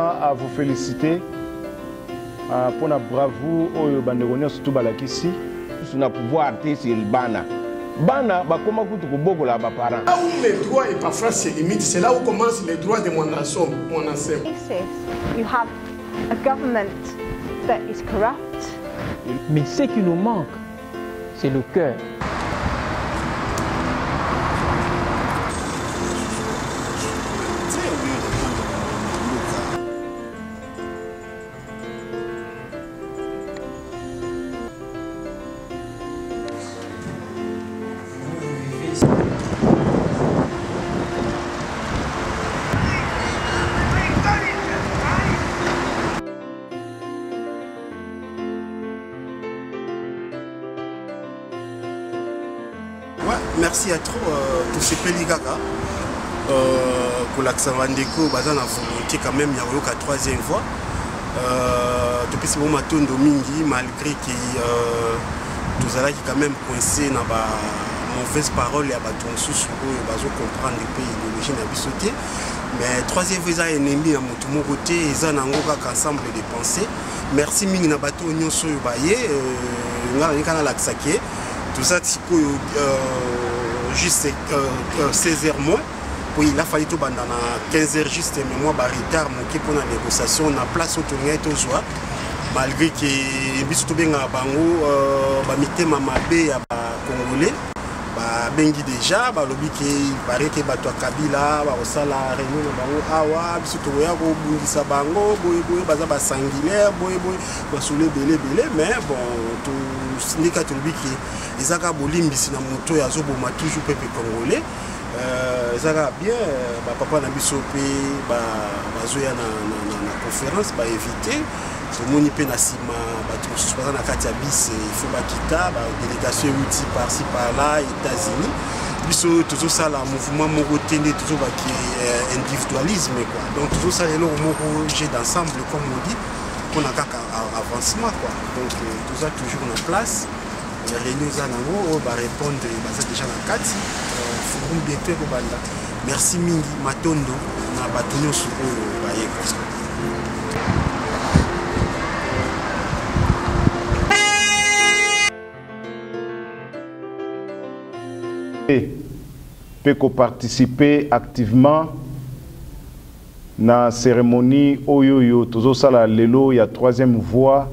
À vous féliciter pour la bravoure au Banderonia surtout Balakisi. Sur le pouvoir artiste il bana. Bana ba comment coûte beaucoup là bas parents. Là où les droits et parfois se limitent, c'est là où commencent les droits de mon nation, mon ancien. You have a government that is corrupt. Mais ce qui nous manque, c'est le cœur. Merci à trop tous ces pays gaga pour l'accent Vandeko, basé la volonté quand même, il y a eu la troisième fois. Depuis ce moment, malgré que nous allons quand même coincé dans la mauvaise parole et à comprendre les pays d'origine à mais troisième fois, ils ont ennemi à mon côté, ils ont un ensemble de pensées. Merci Ming na bateau Union Soyobaye, tout ça, juste 16h moins. Puis il a fallu tout pendant 15h juste, mais moi, retard, mon pour la négociation, on a place au tournoi et au joie. Malgré que je bien à Bango, je ma mabé à Congolais. Bengi déjà, lobby qui paraît que bato Kabila, la réunion awa, biso to ya ko bundisa bango, boy baza ba sanguinaire, boy basule belé, mais bon tout ndika to lobby qui ezaka bolimbisi na moto ya zo boma toujours peuple congolais. Ezaka bien papa na biso pe bazoya na conférence ba éviter ce moni pe na sima bato souvent na kati ya bis il faut bakita ba délégation outil par-ci par-là États-Unis biso toujours ça la mouvement moko tende toujours ba qui individualisme quoi donc toujours ça les moko j'ai d'ensemble comme on dit pour na kaka avancement quoi donc tout ça toujours en place les réunions za nango ba répondre baza déjà na kati forum bientôt ko banda merci mingi matondo na bato nyonso oyo bayeka. Peut participer activement na cérémonie oyoyo tozo sala lelo ya troisième voie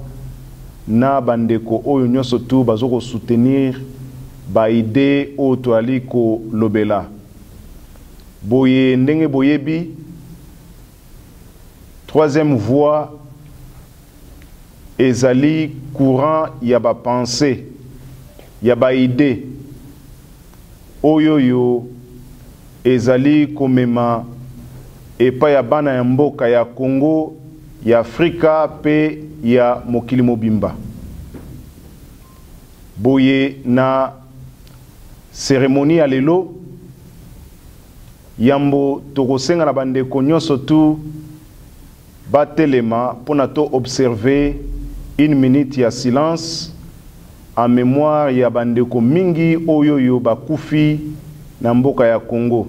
na bandeko oyo nyonso tu bazoko soutenir ba idée o toali ko lobela boye ndenge boyebi troisième voie ezali courant ya ba pensée ya ba idée oyoyo ezali komema epa ya bana ya mboka ya Congo ya Afrika pe ya mokili mobimba boye na cérémonie ya lelo yambo tokosenga na bandeko nyonso tu batelema pona to observer une minute ya silence en mémoire ya bandeko mingi oyoyo bakufi na mboka ya Congo.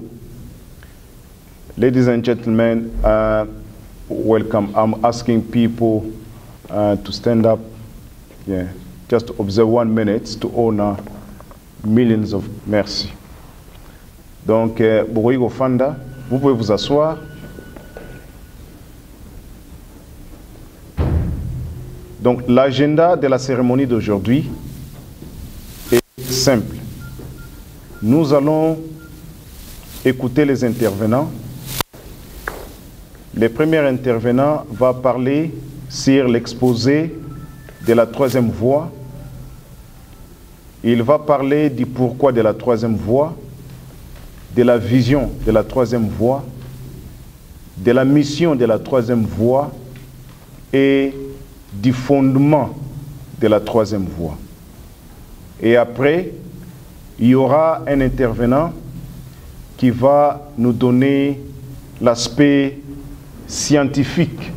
Ladies and gentlemen, welcome. I'm asking people to stand up. Yeah, just observe 1 minute to honor millions of merci. Donc, Bourigo Fanda, vous pouvez vous asseoir. Donc, l'agenda de la cérémonie d'aujourd'hui simple. Nous allons écouter les intervenants. Le premier intervenant va parler sur l'exposé de la troisième voie. Il va parler du pourquoi de la troisième voie, de la vision de la troisième voie, de la mission de la troisième voie et du fondement de la troisième voie. Et après, il y aura un intervenant qui va nous donner l'aspect scientifique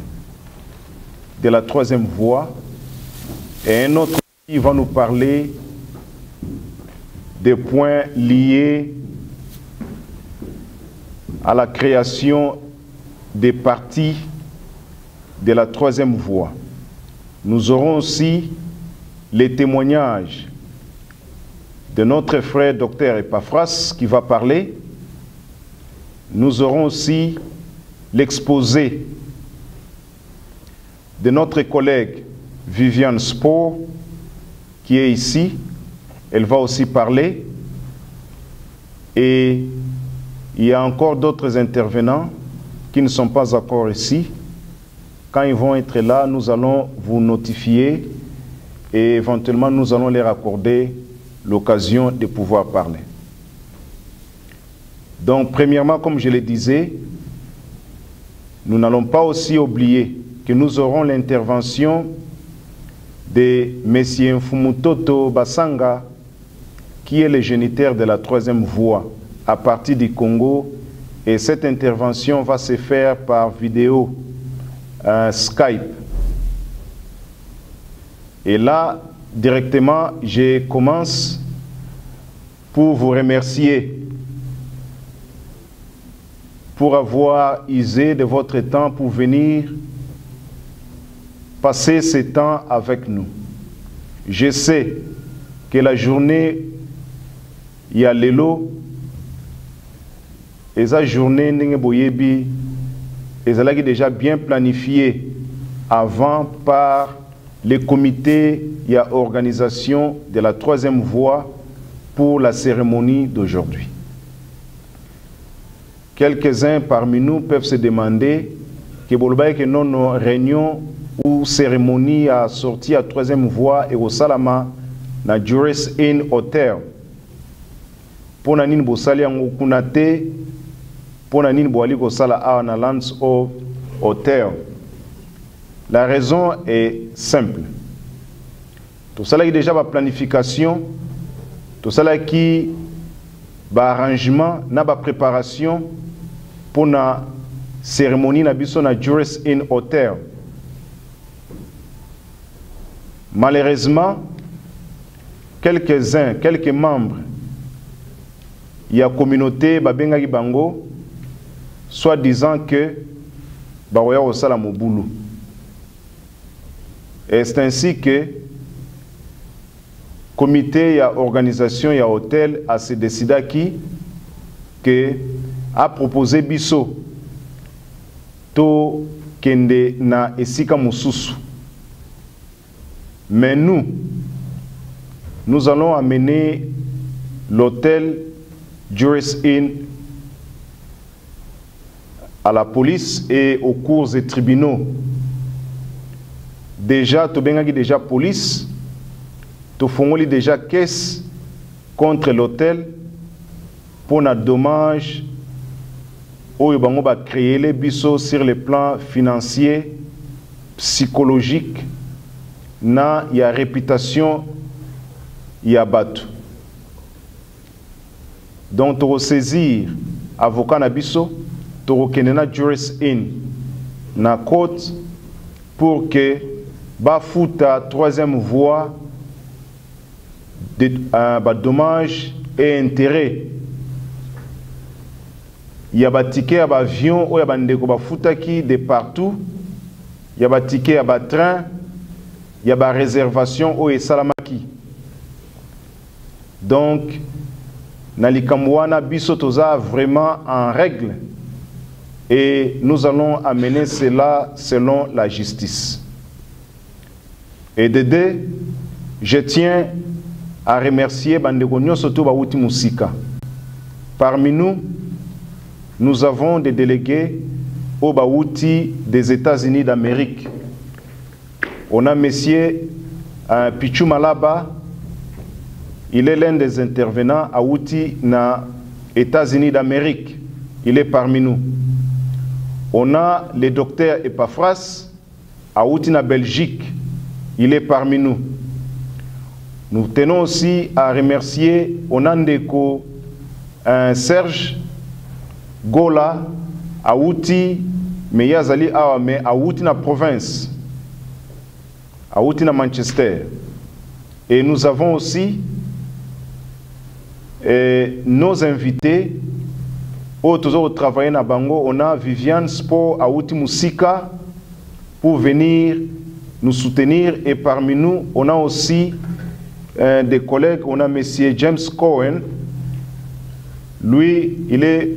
de la troisième voie et un autre qui va nous parler des points liés à la création des partis de la troisième voie. Nous aurons aussi les témoignages de notre frère Dr Epaphras qui va parler. Nous aurons aussi l'exposé de notre collègue Viviane Spohr qui est ici. Elle va aussi parler. Et il y a encore d'autres intervenants qui ne sont pas encore ici. Quand ils vont être là, nous allons vous notifier et éventuellement nous allons leur accorder l'occasion de pouvoir parler. Donc, premièrement, comme je le disais, nous n'allons pas aussi oublier que nous aurons l'intervention de M. Mfumutoto Basanga, qui est le géniteur de la troisième voie à partir du Congo. Et cette intervention va se faire par vidéo Skype. Et là, directement, je commence pour vous remercier pour avoir usé de votre temps pour venir passer ce temps avec nous. Je sais que la journée, il y a l'élo, et cette journée, elle est déjà bien planifiée avant par le comité et l'organisation de la troisième voie pour la cérémonie d'aujourd'hui. Quelques-uns parmi nous peuvent se demander que nos réunions ou cérémonies à sortie à troisième voie et au Salama na Juris Inn Hotel. Pour nanin bosali en kunate, pour nanin boali kosala a na Lands of Hotel. La raison est simple. Tout ça là déjà la planification, tout ça là qui arrangement, na préparation pour la cérémonie na biso na Juris Inn Hotel. Malheureusement, quelques-uns, quelques membres, il y a communauté babengaki bango, soit disant que baoya osala mobulu. Et c'est ainsi que comité, ya organisation, ya hôtel a se décidé que a proposé biso to kende na esika mususu. Mais nous allons amener l'hôtel Juris Inn à la police et aux cours et tribunaux. Déjà, tu as déjà police, tu as déjà caisse contre l'hôtel pour un dommage où il va créer les bisous sur le plan financier, psychologique, na ya réputation ya batu. Donc, tu vas saisir avocat na biso, tu vas kenena Juris Inn na côte pour que ba futa troisième voie de dommages et intérêts. Il y a des tickets à avion ou il y a des futaki de partout. Il y a des tickets à train. Il y a des réservations au Salamaki. Donc, Nalikamwana Bisotoza vraiment en règle. Et nous allons amener cela selon la justice. Et Dédé, je tiens à remercier Bandegonyo Soto Bawuti Musika. Parmi nous, nous avons des délégués au Bawuti des États-Unis d'Amérique. On a monsieur Pichu Malaba, il est l'un des intervenants à Outi na États-Unis d'Amérique. Il est parmi nous. On a le docteur Epaphras à Outi na Belgique. Il est parmi nous. Nous tenons aussi à remercier Onandeko Serge Gola à Outi, mais Yazali mais à Outi na province. À Outi na Manchester. Et nous avons aussi nos invités au toujours travailler na Bango. On a Viviane Spohr à Outi Musika pour venir nous soutenir. Et parmi nous, on a aussi des collègues. On a M. James Cohen. Lui, il est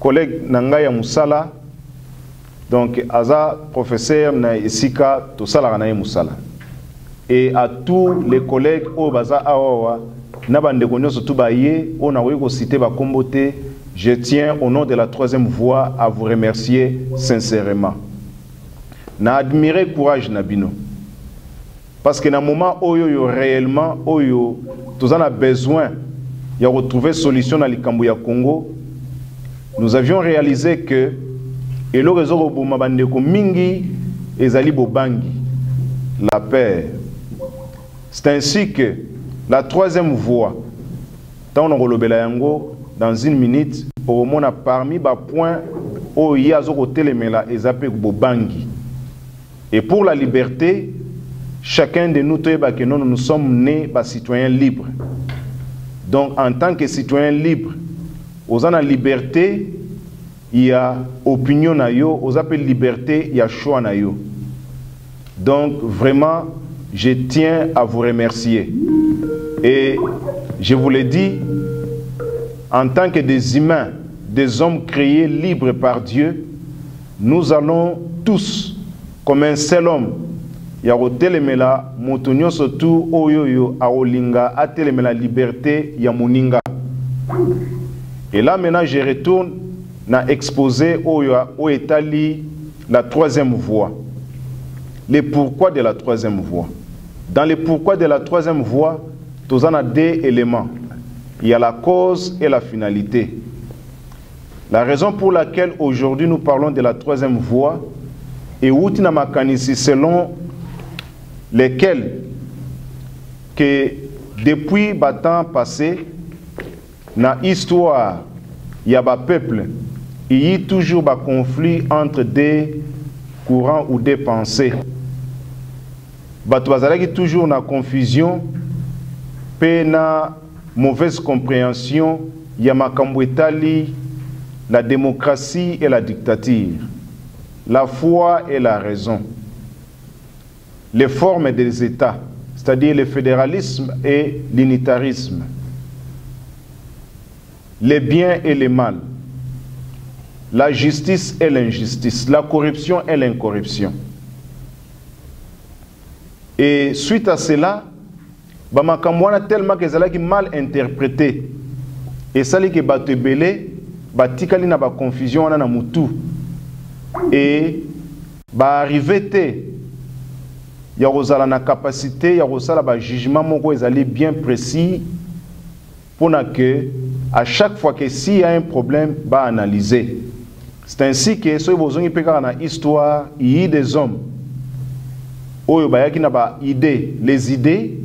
collègue Nangaya Moussala. Donc, Aza, professeur na Esika, Tosala Ranaye Moussala. Et à tous les collègues au Baza Awawa, Nabande Konyo Sotubaye, on a eu cité Bakombote. Je tiens au nom de la troisième voie à vous remercier sincèrement. Na admirer courage Nabino. Parce que dans le moment où yo réellement, où yo, tous en a besoin, de retrouver solution dans le Kambouya Congo, nous avions réalisé que et le réseau Bomabandeko Mingi et Zali Bobangi, la paix. C'est ainsi que la troisième voie, dans une minute, au moins parmi les points où il y a Bobangi. Et pour la liberté, chacun de nous, nous sommes nés citoyens libres. Donc, en tant que citoyens libres, aux la liberté, il y a opinion na yo, aux appels liberté, il y a choix na yo. Donc, vraiment, je tiens à vous remercier. Et je vous l'ai dit, en tant que des humains, des hommes créés libres par Dieu, nous allons tous, comme un seul homme, yarotelemela motonyo sotu oyoyo aolinga atelemela liberté ya muninga. Et là maintenant je retourne na exposé au étali la troisième voie. Les pourquoi de la troisième voie. Dans les pourquoi de la troisième voie, tous en a deux éléments. Il y a la cause et la finalité. La raison pour laquelle aujourd'hui nous parlons de la troisième voie est outina makanisi selon lesquels que depuis le temps passé, dans l'histoire, il y a des peuples, il y a toujours des conflits entre des courants ou des pensées. Il y a toujours une confusion, une mauvaise compréhension, il y a la démocratie et la dictature, la foi et la raison. Les formes des États, c'est-à-dire le fédéralisme et l'unitarisme, les biens et les mal, la justice et l'injustice, la corruption et l'incorruption. Et suite à cela, Bamakamwana tellement que ça mal interprété, et ça qui bat belé, batikali na ba confusion na mutu, et ba arrivé il y a la capacité, il y a un jugement bien précis pour que, à chaque fois que s'il y a un problème, il va analyser. C'est ainsi que si vous avez une histoire, il y a des hommes qui ont les idées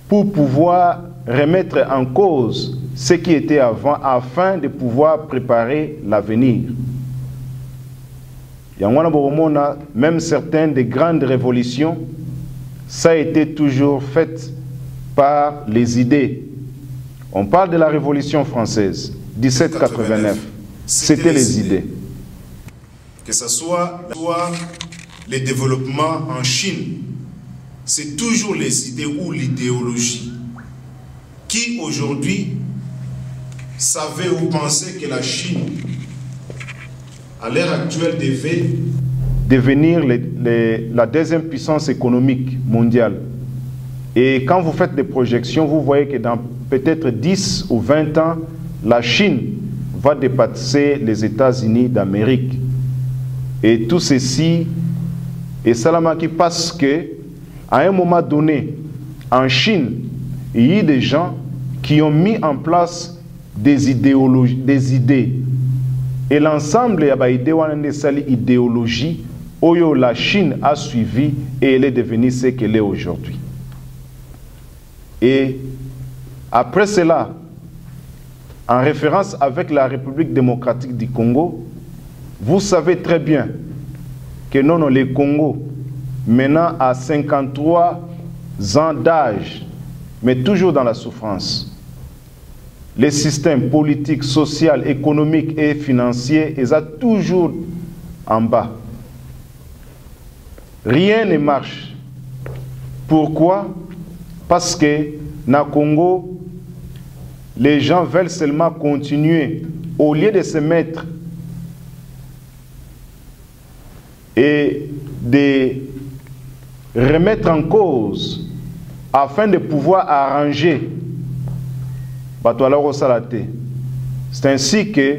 pour pouvoir remettre en cause ce qui était avant afin de pouvoir préparer l'avenir. Même certaines des grandes révolutions, ça a été toujours fait par les idées. On parle de la Révolution française, 1789. C'était les idées. Que ce soit les développements en Chine, c'est toujours les idées ou l'idéologie. Qui aujourd'hui savait ou pensait que la Chine, à l'heure actuelle, devait devenir la deuxième puissance économique mondiale. Et quand vous faites des projections, vous voyez que dans peut-être 10 ou 20 ans, la Chine va dépasser les États-Unis d'Amérique. Et tout ceci est salamaki parce que, à un moment donné, en Chine, il y a des gens qui ont mis en place des idéologies, des idées. Et l'ensemble de idéologie, la Chine a suivi et elle est devenue ce qu'elle est aujourd'hui. Et après cela, en référence avec la République démocratique du Congo, vous savez très bien que non, le Congo, maintenant à 53 ans d'âge, mais toujours dans la souffrance. Les systèmes politiques, sociaux, économiques et financiers, ils sont toujours en bas. rien ne marche. Pourquoi? Parce que na Congo, les gens veulent seulement continuer au lieu de se mettre et de remettre en cause afin de pouvoir arranger. C'est ainsi que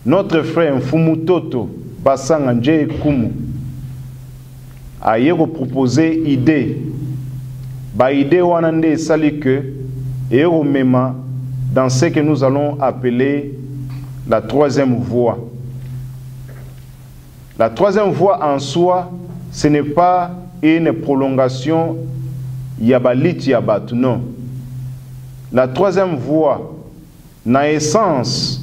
notre frère Mfumu Toto Basanga Nje Kumu a proposé idée. Ba idée wanande sali que et mema dans ce que nous allons appeler la troisième voie. La troisième voie en soi, ce n'est pas une prolongation yabalit yabat, non. La troisième voie, na essence,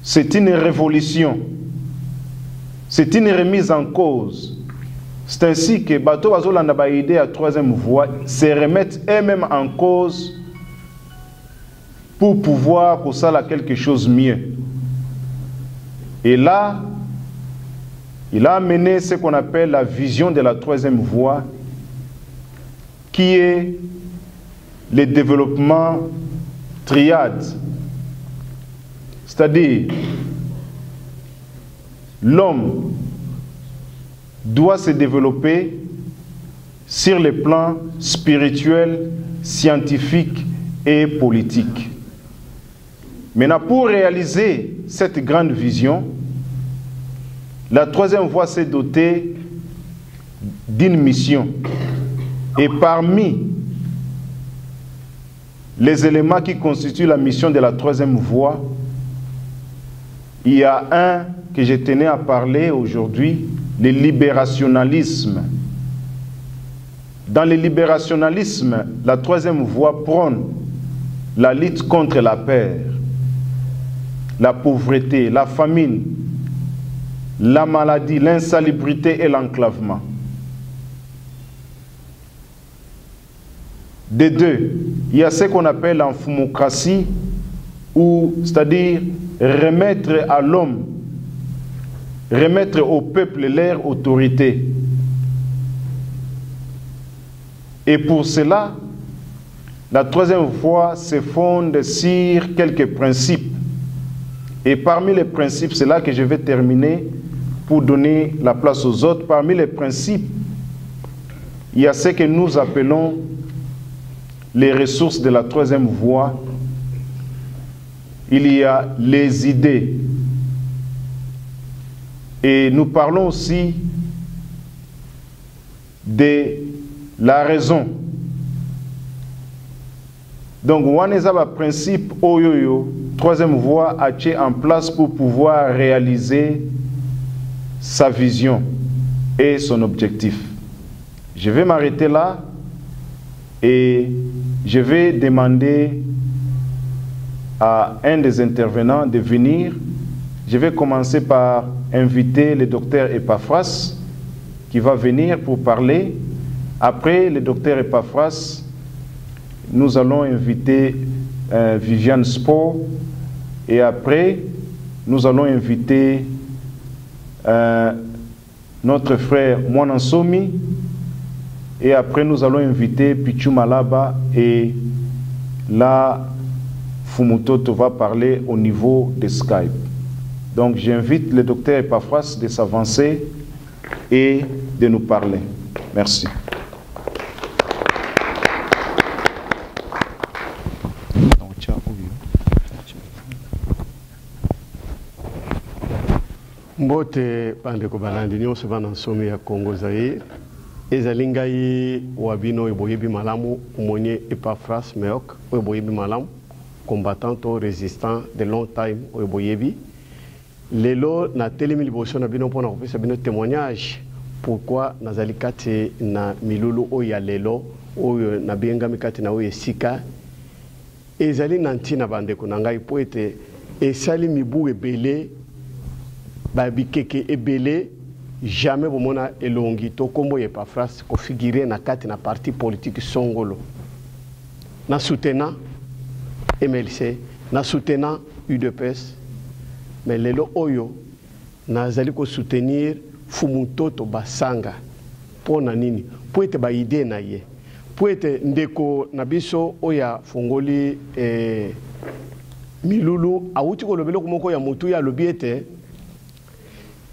c'est une révolution. C'est une remise en cause. C'est ainsi que Bato Bazolanda ba idée à troisième voie se remettent eux-mêmes en cause pour pouvoir pour ça quelque chose mieux. Et là, il a amené ce qu'on appelle la vision de la troisième voie, qui est le développement triade. C'est-à-dire, l'homme doit se développer sur les plans spirituel, scientifique et politique. Maintenant, pour réaliser cette grande vision, la troisième voie s'est dotée d'une mission. Et parmi les éléments qui constituent la mission de la troisième voie, il y a un que je tenais à parler aujourd'hui, le libérationnalisme. Dans le libérationnalisme, la troisième voie prône la lutte contre la peur, la pauvreté, la famine, la maladie, l'insalubrité et l'enclavement. Des deux, il y a ce qu'on appelle l'enfumocratie, c'est-à-dire remettre à l'homme, remettre au peuple leur autorité. Et pour cela, la troisième voie se fonde sur quelques principes. Et parmi les principes, c'est là que je vais terminer pour donner la place aux autres. Parmi les principes, il y a ce que nous appelons les ressources de la troisième voie. Il y a les idées. Et nous parlons aussi de la raison. Donc, Wanezaba principe Oyoyo, troisième voie, a été en place pour pouvoir réaliser sa vision et son objectif. Je vais m'arrêter là et je vais demander à un des intervenants de venir. Je vais commencer par inviter le docteur Epaphras qui va venir pour parler. Après le docteur Epaphras, nous allons inviter Viviane Sport et après nous allons inviter notre frère Mwanansomi et après nous allons inviter Pichu Malaba et là Fumutoto va parler au niveau de Skype. Donc j'invite le docteur Epaphras de s'avancer et de nous parler. Merci. Mbote bandeko balandi nyonso bana nsomi ya Congo Zaire ezali ngai wabino eboyebi malamu omonye Epaphras Meok eboyebi malamu combattant ou résistant de long time eboyebi lelo na telemi liboso na bino pona kopesa bino témoignage pourquoi nazali kati na milulu oya lelo oyo na bengami kati na oyo esika ezali na ntina bandeko na ngai po ete esali mibu ebele babikeke ebele jamais bomona elongi to kombo ye Epaphras ko figurer na kati na parti politique songolo na soutenant MLC na soutenant UDPS mais lelo oyo nazali ko soutenir Fumutoto Basanga po na nini po ete ba idée na ye po ete ndeko na biso oya fongoli milulu awuti ko lobelo komoko ya mutu ya lobi ete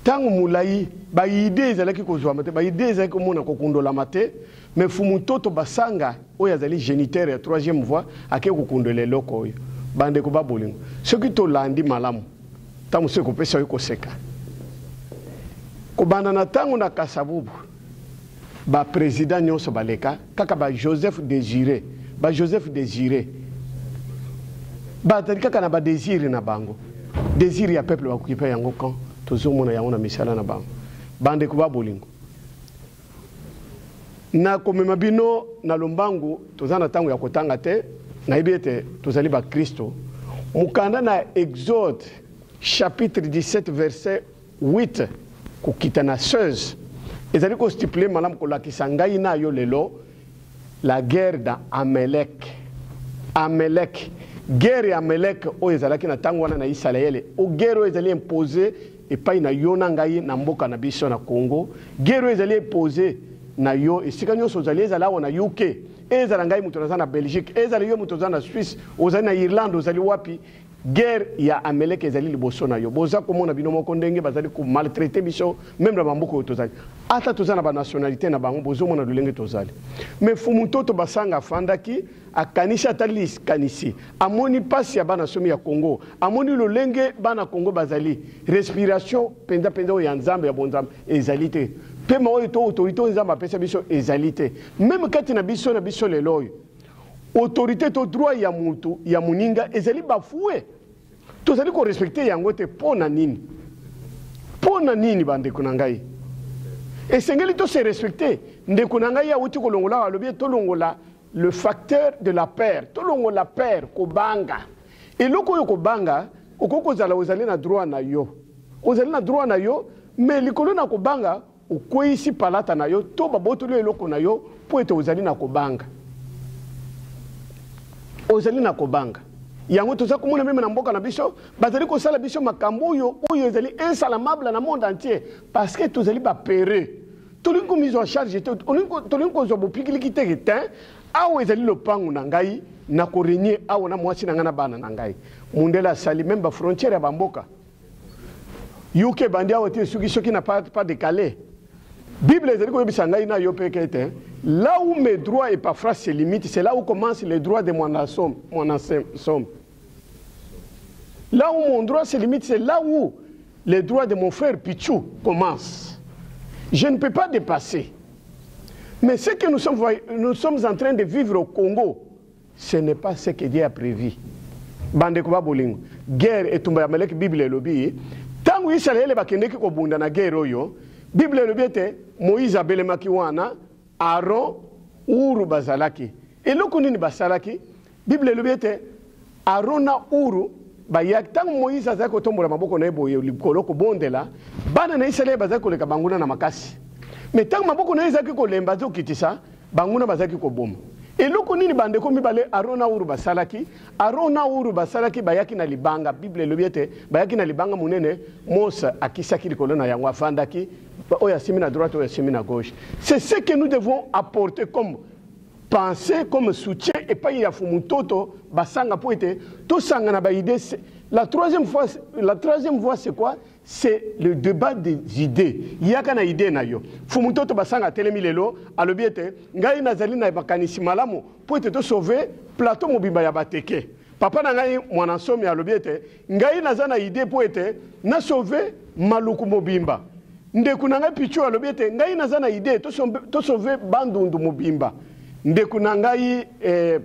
tangu mulai ba idée ezalaki kozwa mate ba idée ezalaki komona kokundola mate mais fumu toto basanga oyo azali géniteur ya troisième voie ake kokundola eloko oyo bandeko ba bolingo soki tolandi malamu tamu se kopesa yo koseka kobanda na tango na Kasavubu ba président nyonso baleka kaka ba Joseph Désiré batali kaka na ba désir na bango désir ya peuple bakokipa yango kan tozomona yango na misala na bango bandeko ba bolingo na komema bino na lombangu tozana tango ya kotanga te na ibete tozali ba Kristo mukanda na Exode chapitre 17 verset 8 kokita na 16 ezali ko stipuler malam ko lakisa ngai na yo lelo la guerre dans Amalek guerre ya Amalek o ezalaki na tango wana na Israël o guerre ezali imposé epai na yo na ngai na mboka na biso na Congo guerre ezali imposé na yo esika nyonso ozali ezala na UK ezala ngai mutu na Belgique ezala yo mutu na Suisse ozali na Irlande ozali wapi guerre ya Amalek ezali liboso na yo boza komona bino moko ndenge bazali ko maltraiter biso même na bambuko tozali ata tozana ba nationalité na bango bozo mona lolenge tozali mais fumu toto basanga fandaki akanisha talis kanisi amoni pasi ya bana somi ya Congo amoni lolenge bana Congo bazali respiration penda ya nzambe ya bonzambe ezali te pema oyo to autorité nzambe apesa biso ezali te même kati na biso lelo autorité to droit ya mutu ya muninga ezali bafoué tozali ko respecter yango te pona nini bande kunangai esengeli to se respecter ndeko nangai ya uti kolongola alobi to longola le facteur de la paire to longola paire kobanga eloko yo kobanga okoko zala ozali na droit na yo mais likolo na kobanga okwisi palata na yo to babotolo eloko na yo po ete ozali na kobanga yango toza komona meme na mboka na biso bazali kosala biso makambo oyo ezali insalamable na monde entier parce que tozali bapere tolingi komise en charge te tolingi kozwa bopikiliki te te awa ezali lopango na ngai na korenie awa na mwasi na ngai na bana na ngai mundele asali meme bafrontière ya bamboka UK bandi awa te soki na pas décalé Bible ezali koyebisa ngai na yo peke te là où mes droits et parfois se limitent c'est là où commencent les droits de mon ensemble. Là où mon droit se limite, c'est là où les droits de mon frère Pichou commencent. Je ne peux pas dépasser. Mais ce que nous sommes en train de vivre au Congo, ce n'est pas ce que Dieu a prévu. Bande ko bolingo. Guerre et tumba ya Amalek Bible elobi. Tangu Israël bakendeki ko bunda na guerre oyo, Bible elobi ete Moïse abelemaki wana, Aaron uru bazalaki. Eloko nini basalaki? Bible elobi ete Aaron na uru bayak tangu Moïse azali kotombola maboko na eboye likolo ko bondela bana na Israël bazali koleka banguna na makasi mais tangu maboko na ezaki kolemba zokitisa banguna bazali ko boma eloko nini bande ko mibale Arona uru basalaki bayaki na libanga Bible lobiete bayaki na libanga munene Mose akisaki likolo na yango afandaki oya simi na droite oya simi na gauche c'est ce que nous devons apporter comme penser comme soutien et pas il y a fumutoto basanga po ete to sanga na ba idée la troisième voie c'est quoi c'est le débat des idées il y a kana idée na yo fumutoto basanga telemi lelo alobi ete ngai nazali na bakanisi malamu po ete to sauver plateau mobimba ya bateke papa na ngai mwana somi alobi ete ngai nazana idée po ete na sauver maluku mobimba ndeku na ngai pichu alobi ete ngai nazana idée to sauver bandundu mobimba ndeku na ngai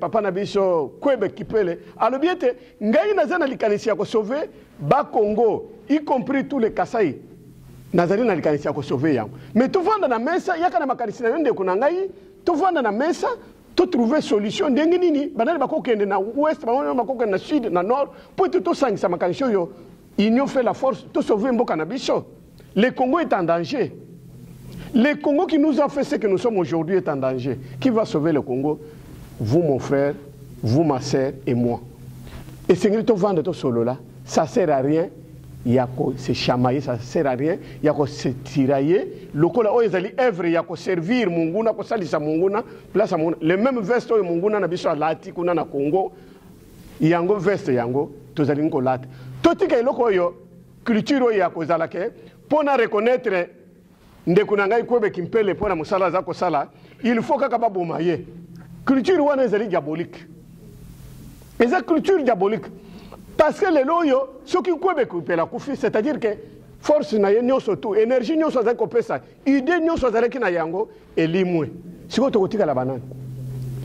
papa na biso kwebe kipele alobi ete ngai nazana likanisi ya ko sauver ba Congo y compris tous les Kasai nazali na likanisi ya ko sauver yango mais to vanda na mesa yaka na makanisi na ndeku na ngai to vanda na mesa to trouver solution ndenge nini banani bakokende na ouest banani bakokende na sud na nord pour to sangisa makanisi yo union fait la force to sauver mboka na biso. Le Congo est en danger. Le Congo qui nous a fait ce que nous sommes aujourd'hui est en danger. Qui va sauver le Congo? Vous, mon frère, vous, ma sœur et moi. Et c'est que tu vends de ton solo là, ça ne sert à rien. il y a se chamailler, ça ne sert à rien, il y a se tirailler. Le col a ezali œuvre, il y a servir munguna, ko salisa munguna, place munguna. Le même veste au munguna na biso lati kuna na Congo, yango veste yango, tozali ngo lati. Totika iloko yo culture ya ko zalake, pona reconnaître ndekuna ngai kwebe kimpele pona musala za ko sala, il faut kaka babomaye. Culture wana ezali diabolique. Eza culture diabolique. Parce que les loyaux, ceux qui c'est-à-dire que force na nyonso tout, énergie nyonso za kopesa, idée nyonso za ki na yango elimwe. Siko to kotika la banane.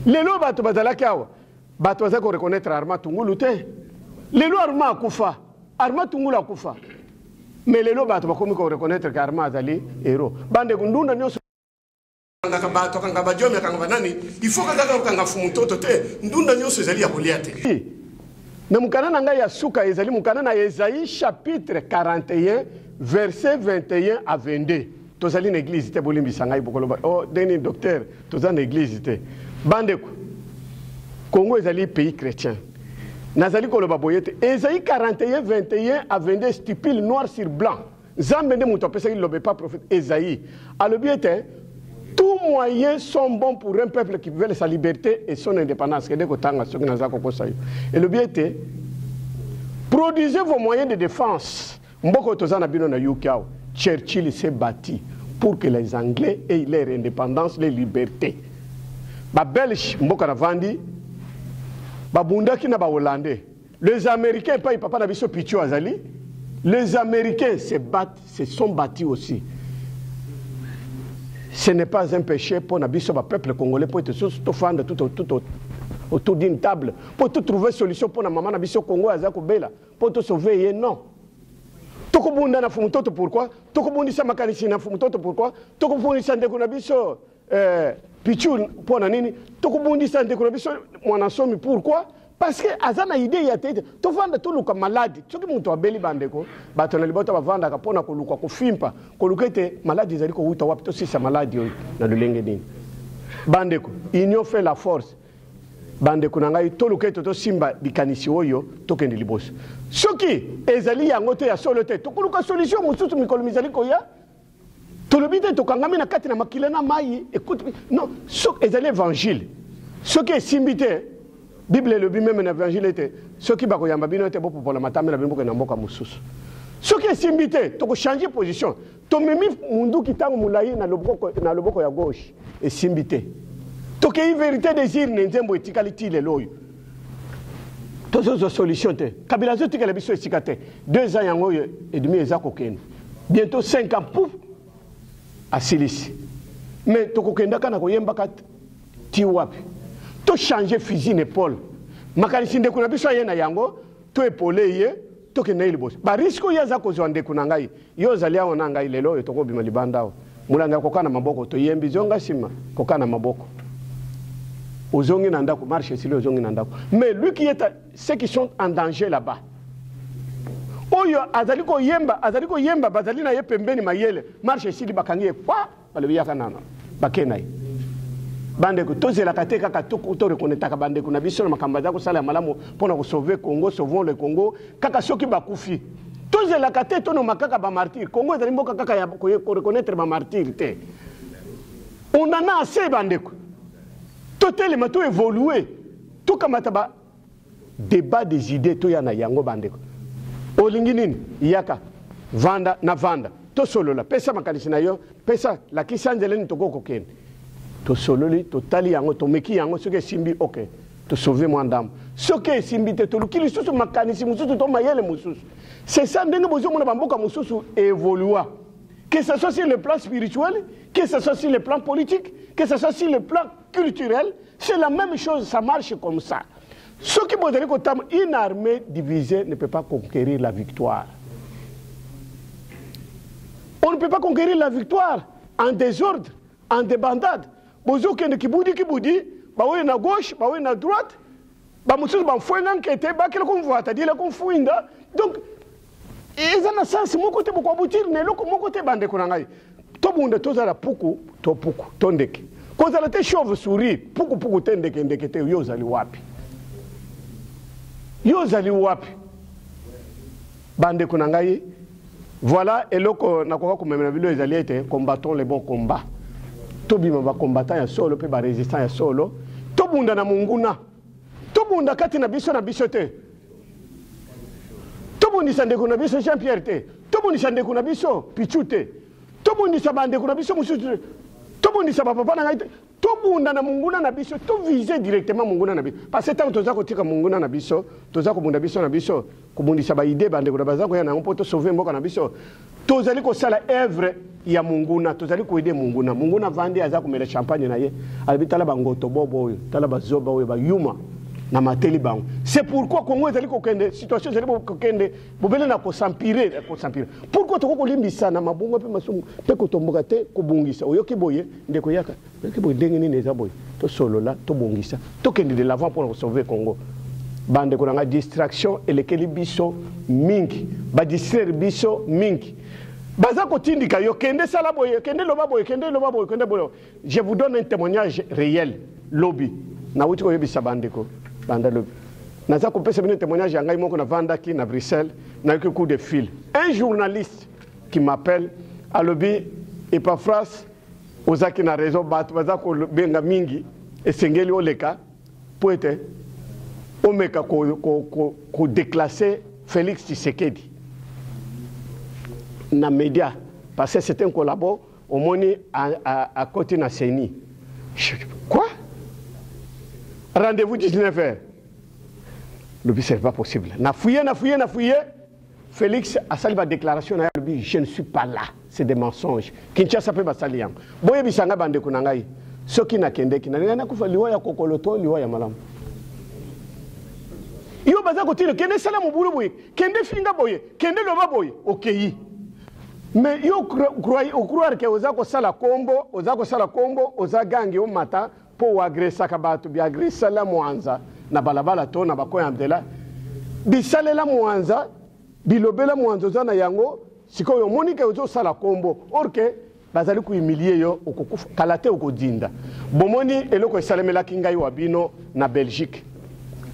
Les loyaux bato bazala kawa, bato za ko reconnaître Arma Tungulu te. Les loyaux Arma akufa, Arma Tungulu akufa. Mais les loyaux bato bakomi ko reconnaître que Arma azali héros. Bande kundunda nyonso kanga bato kanga bajome kanga banani, il faut kanga fumutoto te, ndunda nyonso ezali ya kolia te. Na mukana nanga ya suka ezali mukana na Esaïe chapitre 41 verset 21 à 22. Tozali na église te bolimbi sangai bokoloba. Oh deni docteur, tozali na église te. Bandeko. Congo ezali pays chrétien. Nazali koloba boyete. Esaïe 41 21 à 22 stipule noir sur blanc. Zambende muto pesa il lobe pas prophète Esaïe. A le biete tous moyens sont bons pour un peuple qui veut sa liberté et son indépendance. Et le bien était, produisez vos moyens de défense. Churchill s'est bâti pour que les Anglais aient leur indépendance, leur liberté. Les Belges, les Américains, les Américains se sont battus aussi. Ce n'est pas un péché pour le peuple congolais pour être tout autour d'une table, pour tout trouver solution pour la maman Nabiso Congo Azakobela, pour te sauver, non. Tokobunda na fumutoto pourquoi? Tokobundisa makanisi na fumutoto pourquoi? Tokobundisa ndeko Nabiso pichu pour nini? Tokobundisa ndeko Nabiso mwanasomi pourquoi? Parce que azana idée ya tete to vanda to luka maladi soki muntu abeli bandeko bato na libota bavanda kapona ko luka ko fimpa ko lukete maladi zali ko uta wapi to sisa maladi na lulenge nini bandeko union fait la force bandeko na ngai to lukete to simba bikanisi oyo to kende liboso soki ezali yango te ya solo te to kuluka solution mususu mikolo mizali ko ya to lobite to kangami na kati na makila na mai écoute non sok ezali évangile soki simbite Bible le même na évangile était ceux qui bako yamba bino te pour la matame na bimbo na mboka mususu ceux qui simbité to ko changer position to memi mundu kitango mulayi na loboko ya gauche et simbité to ke vérité désir nzembo etikalité le loyo to zo solution te kabila zo tikala biso etikate 2 ans yango et demi ezako ken bientôt 5 ans pouf à Silisi mais to ko kenda kana ko yemba kat ti wapi to changer fusil épaule makanisi ndeko na biso yena yango to épaule ye to ke naili boss ba risque yaza ko zonde kuna ngai yo zalia ona ngai lelo yo to ko bima libandao mulanga ko kana maboko to yembi zonga sima ko kana maboko ozongi na ndako marche sile ozongi na ndako mais lui qui est ceux qui sont en danger là-bas oyo azali ko yemba bazali na ye pembeni mayele marche sile bakangie kwa balebiya kana bakenai bandeko tozela kateka katoko to reconnaître ka bandeko na biso na makamba za ko sala malamu pona ko sauver Congo, sauvons le Congo kaka soki bakufi tozela kateka to no makaka ba martyr Congo ezali mboka kaka ya ko reconnaître ba martyr te on en a assez bandeko to telema to évoluer to kamata ba débat des idées to yana yango bandeko olingi nini yaka vanda na vanda to solo la pesa makanisi na yo pesa la kisanzeleni to koko ken to sololi to tali yango to meki yango soke simbi ok to sauver moi ndam soke simbi te to lukili susu makanisi mususu to mayele mususu c'est ça ndenge bozo mona bamboka mususu évoluer que ce soit sur le plan spirituel que ce soit sur le plan politique que ce soit sur le plan culturel c'est la même chose ça marche comme ça ce qui bozali ko tam une armée divisée ne peut pas conquérir la victoire on ne peut pas conquérir la victoire en désordre en débandade bozo kende kibudi bawe na gauche bawe na droite ba mususu ba mfwenga nkete ba kile kumvuata dile kumfuinda donc ezana sens moko te boko butir ne loko moko te bande kunangai to bunda to zala puku to puku to ndeke ko zala te chauve souris puku te ndeke te yo zali wapi bande kunangai voilà eloko nakoka kumemela bilo ezali ete combattons les bons combats tobima ba combattant ya solo pe ba résistant ya solo tobunda na munguna tobunda kati na biso te tobundisa ndeko na biso Jean Pierre te tobundisa ndeko na biso Pichu te tobundisa bande kuna biso mususu tobundisa papa na ngai tobunda na munguna na biso to viser directement munguna na biso parce que tant toza kotika munguna na biso toza kobunda biso na biso kobundisa ba idée bande kuna baza ko ya na mpoto sauver mboka na biso tozali ko sala œuvre ya munguna tozali ko aider munguna vandi aza ko mela champagne na ye albitala bangoto bobo tala bazoba oyo ba yuma na mateli bango c'est pourquoi Congo ezali ko kende situation ezali ko kende bobele na ko s'empirer pourquoi toko limbisa na mabungo pe masumu pe ko tomboka te ko bungisa oyoki boye ndeko yaka oyoki boye ndenge nini eza boye to solo la to bungisa to kende de l'avant pour sauver Congo bande ko na distraction elekeli biso mingi ba distraire biso mingi baza ko tindika yo kende sala boye kende loba boye kende loba boye kende boye je vous donne un témoignage réel lobby na wuti ko yebisa bande ko banda lobby naza ko pesa bino témoignage ya ngai moko na vandaki na Bruxelles na eu coup de fil un journaliste qui m'appelle à lobby et pas phrase ozaki na raison bat baza ko benga mingi esengeli oleka poete omeka ko déclasser Félix Tshisekedi na média parce que c'est un collabo au moni à côté na Seni quoi rendez-vous 19h le but c'est pas possible na fouillé Félix a sali ba déclaration na lui je ne suis pas là c'est des mensonges Kinshasa pe basali yango boye bisanga bande kuna ngai soki na kendeki na ngana kufa liwa ya kokoloto liwa ya malamu yo baza ko tire kende sala mobulu boye kende finga boye kende loba boye okay mais yo croire que oza ko sala kombo oza gangi o mata po agresa kabatu bi agresa la mwanza na balabala to na bakoya amdela bisalela mwanza bilobela mwanzo zana yango sikoyo monika ozo sala kombo orke bazali ku humilier yo okokufa kalate okodinda bomoni eloko esalemela kingai wa bino na Belgique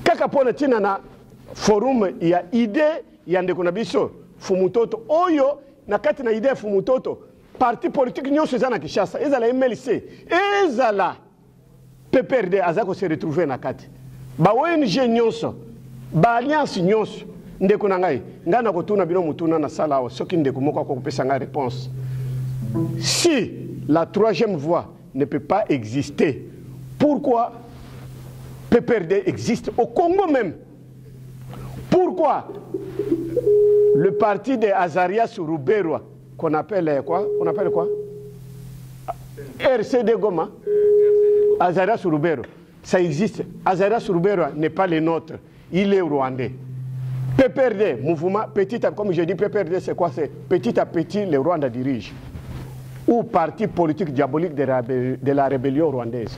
kaka pona tina na forum ya idée ya ndeko na biso fumutoto oyo na kati na idée fumutoto parti politique nyonso zana Kinshasa ezala MLC ezala PPRD azako se retrouver na kati ba ONG nyonso ba alliance nyonso ndeko na ngai ngana kotuna bino mutuna na sala o soki ndeko moko ko pesa nga réponse si la troisième voie ne peut pas exister pourquoi PPRD existe au Congo même pourquoi le parti de Azarias Ruberwa qu'on appelle quoi RCD Goma Azarias Ruberwa ça existe Azarias Ruberwa n'est pas le nôtre il est rwandais PPRD mouvement petit à comme je dis PPRD c'est quoi c'est petit à petit le Rwanda dirige ou parti politique diabolique de la rébellion rwandaise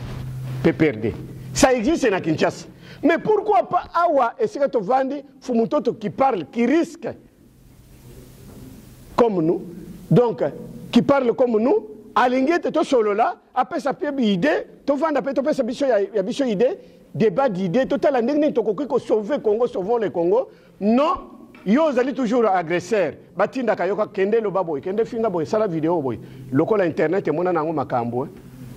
PPRD ça existe na Kinshasa mais pourquoi pas awa esikato vandi fumutoto qui parle qui risque comme nous donc qui parle comme nous alingete to solo là après ça peut idée to vanda peut to pesa biso ya biso idée débat d'idées total ndenge to ko sauver Congo sauvons le Congo non yo zali toujours agresseur batinda kayoka kende lo baboy kende finga boy sala vidéo boy lokola internet mona nango makambo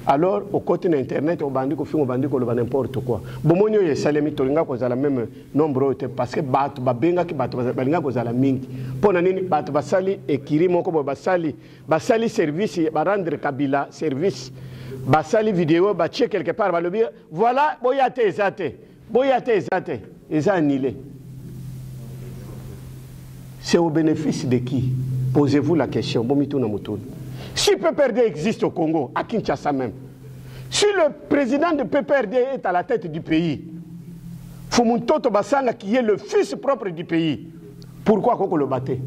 alors au côté de internet au bandi ko fingo bandi ko lo n'importe quoi bomonyo ye salemi tolinga ko zala même nombre parce que batu babenga ki batu balinga ko zala mingi pona nini batu basali ekiri moko bo basali service ba rendre Kabila service basali vidéo ba check quelque part ba lobi voilà boyate ezate eza annulé. C'est au bénéfice de qui? Posez-vous la question. Si PPRD existe au Congo, à Kinshasa même, si le président de PPRD est à la tête du pays, Fumutoto Basanga qui est le fils propre du pays, pourquoi Koko le battait?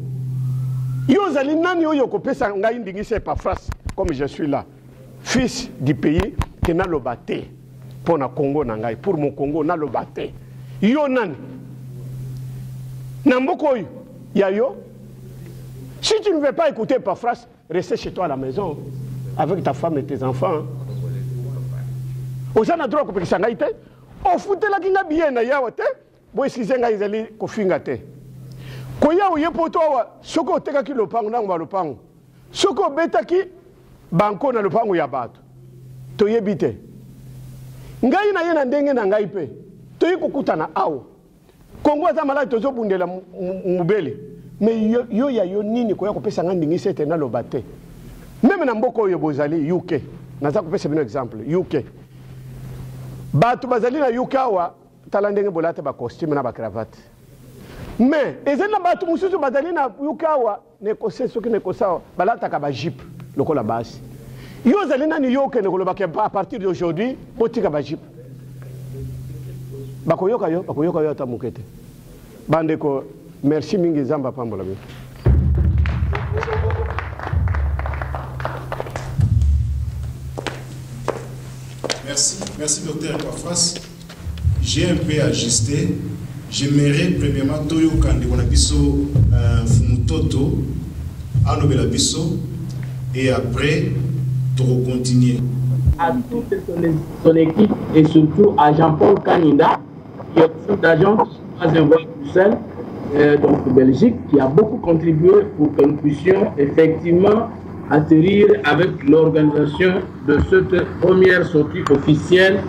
Yozali nani oyo kopesa ngai ndingise pa France comme je suis là, fils du pays qui n'a le batté pour na Congo nangai, pour mon Congo na le batté. Yo nani? Namboko yo. Yayo, si tu ne veux pas écouter par phrase, reste chez toi à la maison, avec ta femme et tes enfants. Osana droit ko pekisa ngai te, o futela kinga bien na yawa te, bo esizenga izali ko finga te. koya oye poto awa soko otekaki lopango nango ba lopango soko obetaki banko na lopango ya bato toyebi te ngai na ye na ndenge na ngai pe toyi kokutana awa Kongo aza maladi tozobundela mubele mais yo ya yo nini koya kopesa nga ndingisi ete naloba te meme na mboka oyo bozali UK naza kopesa bino exemple UK bato bazali na UK awa tala ndenge bolata ba costume na ba cravate mais ezali na bato mosusu bazali na UK awa nekose soki nekosa balataka ba jipe lokola basi yo ozali nani yo okende kolobaka à partir d'aujourd'hui botika ba jipe bakoyoka yo ata moke te bandeko merci mingi zamba pambola bino. Merci docteur Pafras. J'ai un peu ajusté. J'aimerais premièrement Toyo Kande Bonabiso Fumutoto, Anobela Biso, et après, tout continuer. À toute son équipe et surtout à Jean-Paul Kaninda, qui est chef d'agence à Bruxelles, donc Belgique, qui a beaucoup contribué pour que nous puissions effectivement atterrir avec l'organisation de cette première sortie officielle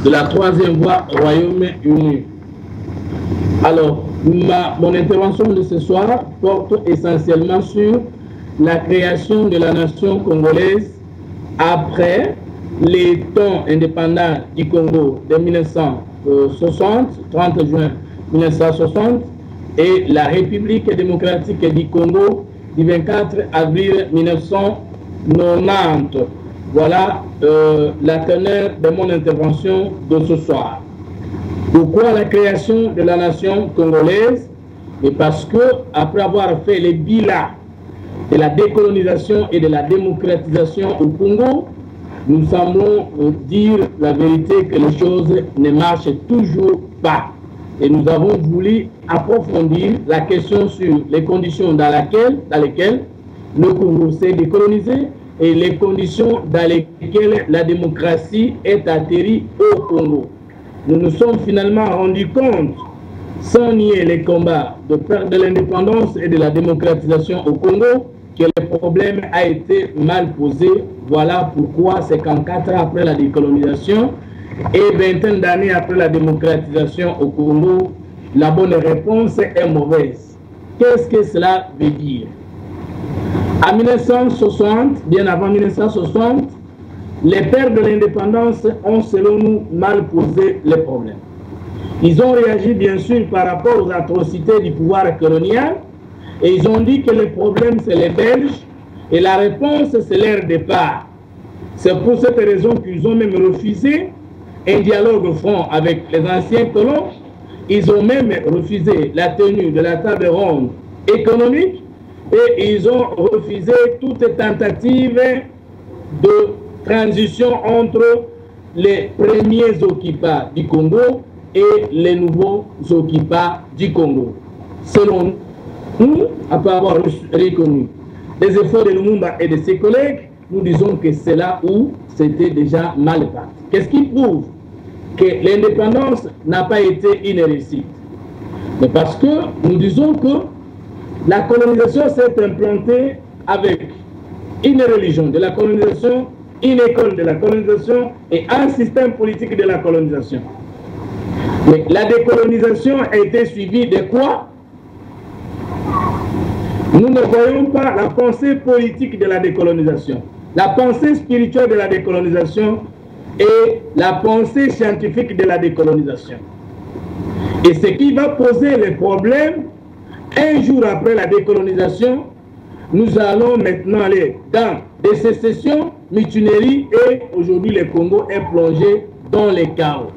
de la troisième voie au Royaume-Uni. Alors, mon intervention de ce soir porte essentiellement sur la création de la nation congolaise après les temps indépendants du Congo de 1960, 30 juin 1960, et la République démocratique du Congo du 24 avril 1990. Voilà la teneur de mon intervention de ce soir. Pourquoi la création de la nation congolaise? Et parce que, après avoir fait les bilans de la décolonisation et de la démocratisation au Congo, nous semblons dire la vérité que les choses ne marchent toujours pas. Et nous avons voulu approfondir la question sur les conditions dans lesquelles le Congo s'est décolonisé et les conditions dans lesquelles la démocratie est atterrie au Congo. Nous nous sommes finalement rendus compte, sans nier les combats de perte de l'indépendance et de la démocratisation au Congo, que le problème a été mal posé. Voilà pourquoi 54 ans après la décolonisation et vingtaine d'années après la démocratisation au Congo, la bonne réponse est mauvaise. Qu'est-ce que cela veut dire? En 1960, bien avant 1960, les pères de l'indépendance ont, selon nous, mal posé les problèmes. Ils ont réagi, bien sûr, par rapport aux atrocités du pouvoir colonial, et ils ont dit que le problème, c'est les Belges, et la réponse, c'est leur départ. C'est pour cette raison qu'ils ont même refusé un dialogue franc avec les anciens colons. Ils ont même refusé la tenue de la table ronde économique, et ils ont refusé toute tentative de transition entre les premiers occupants du Congo et les nouveaux occupants du Congo. Selon nous, après avoir reconnu les efforts de Lumumba et de ses collègues, nous disons que c'est là où c'était déjà mal parti. Qu'est-ce qui prouve que l'indépendance n'a pas été une réussite? Mais parce que nous disons que la colonisation s'est implantée avec une religion de la colonisation, une école de la colonisation et un système politique de la colonisation. Mais la décolonisation a été suivie de quoi? Nous ne voyons pas la pensée politique de la décolonisation, la pensée spirituelle de la décolonisation et la pensée scientifique de la décolonisation. Et ce qui va poser les problèmes, un jour après la décolonisation, nous allons maintenant aller dans des sécessions, mutineries, et aujourd'hui le Congo est plongé dans les chaos.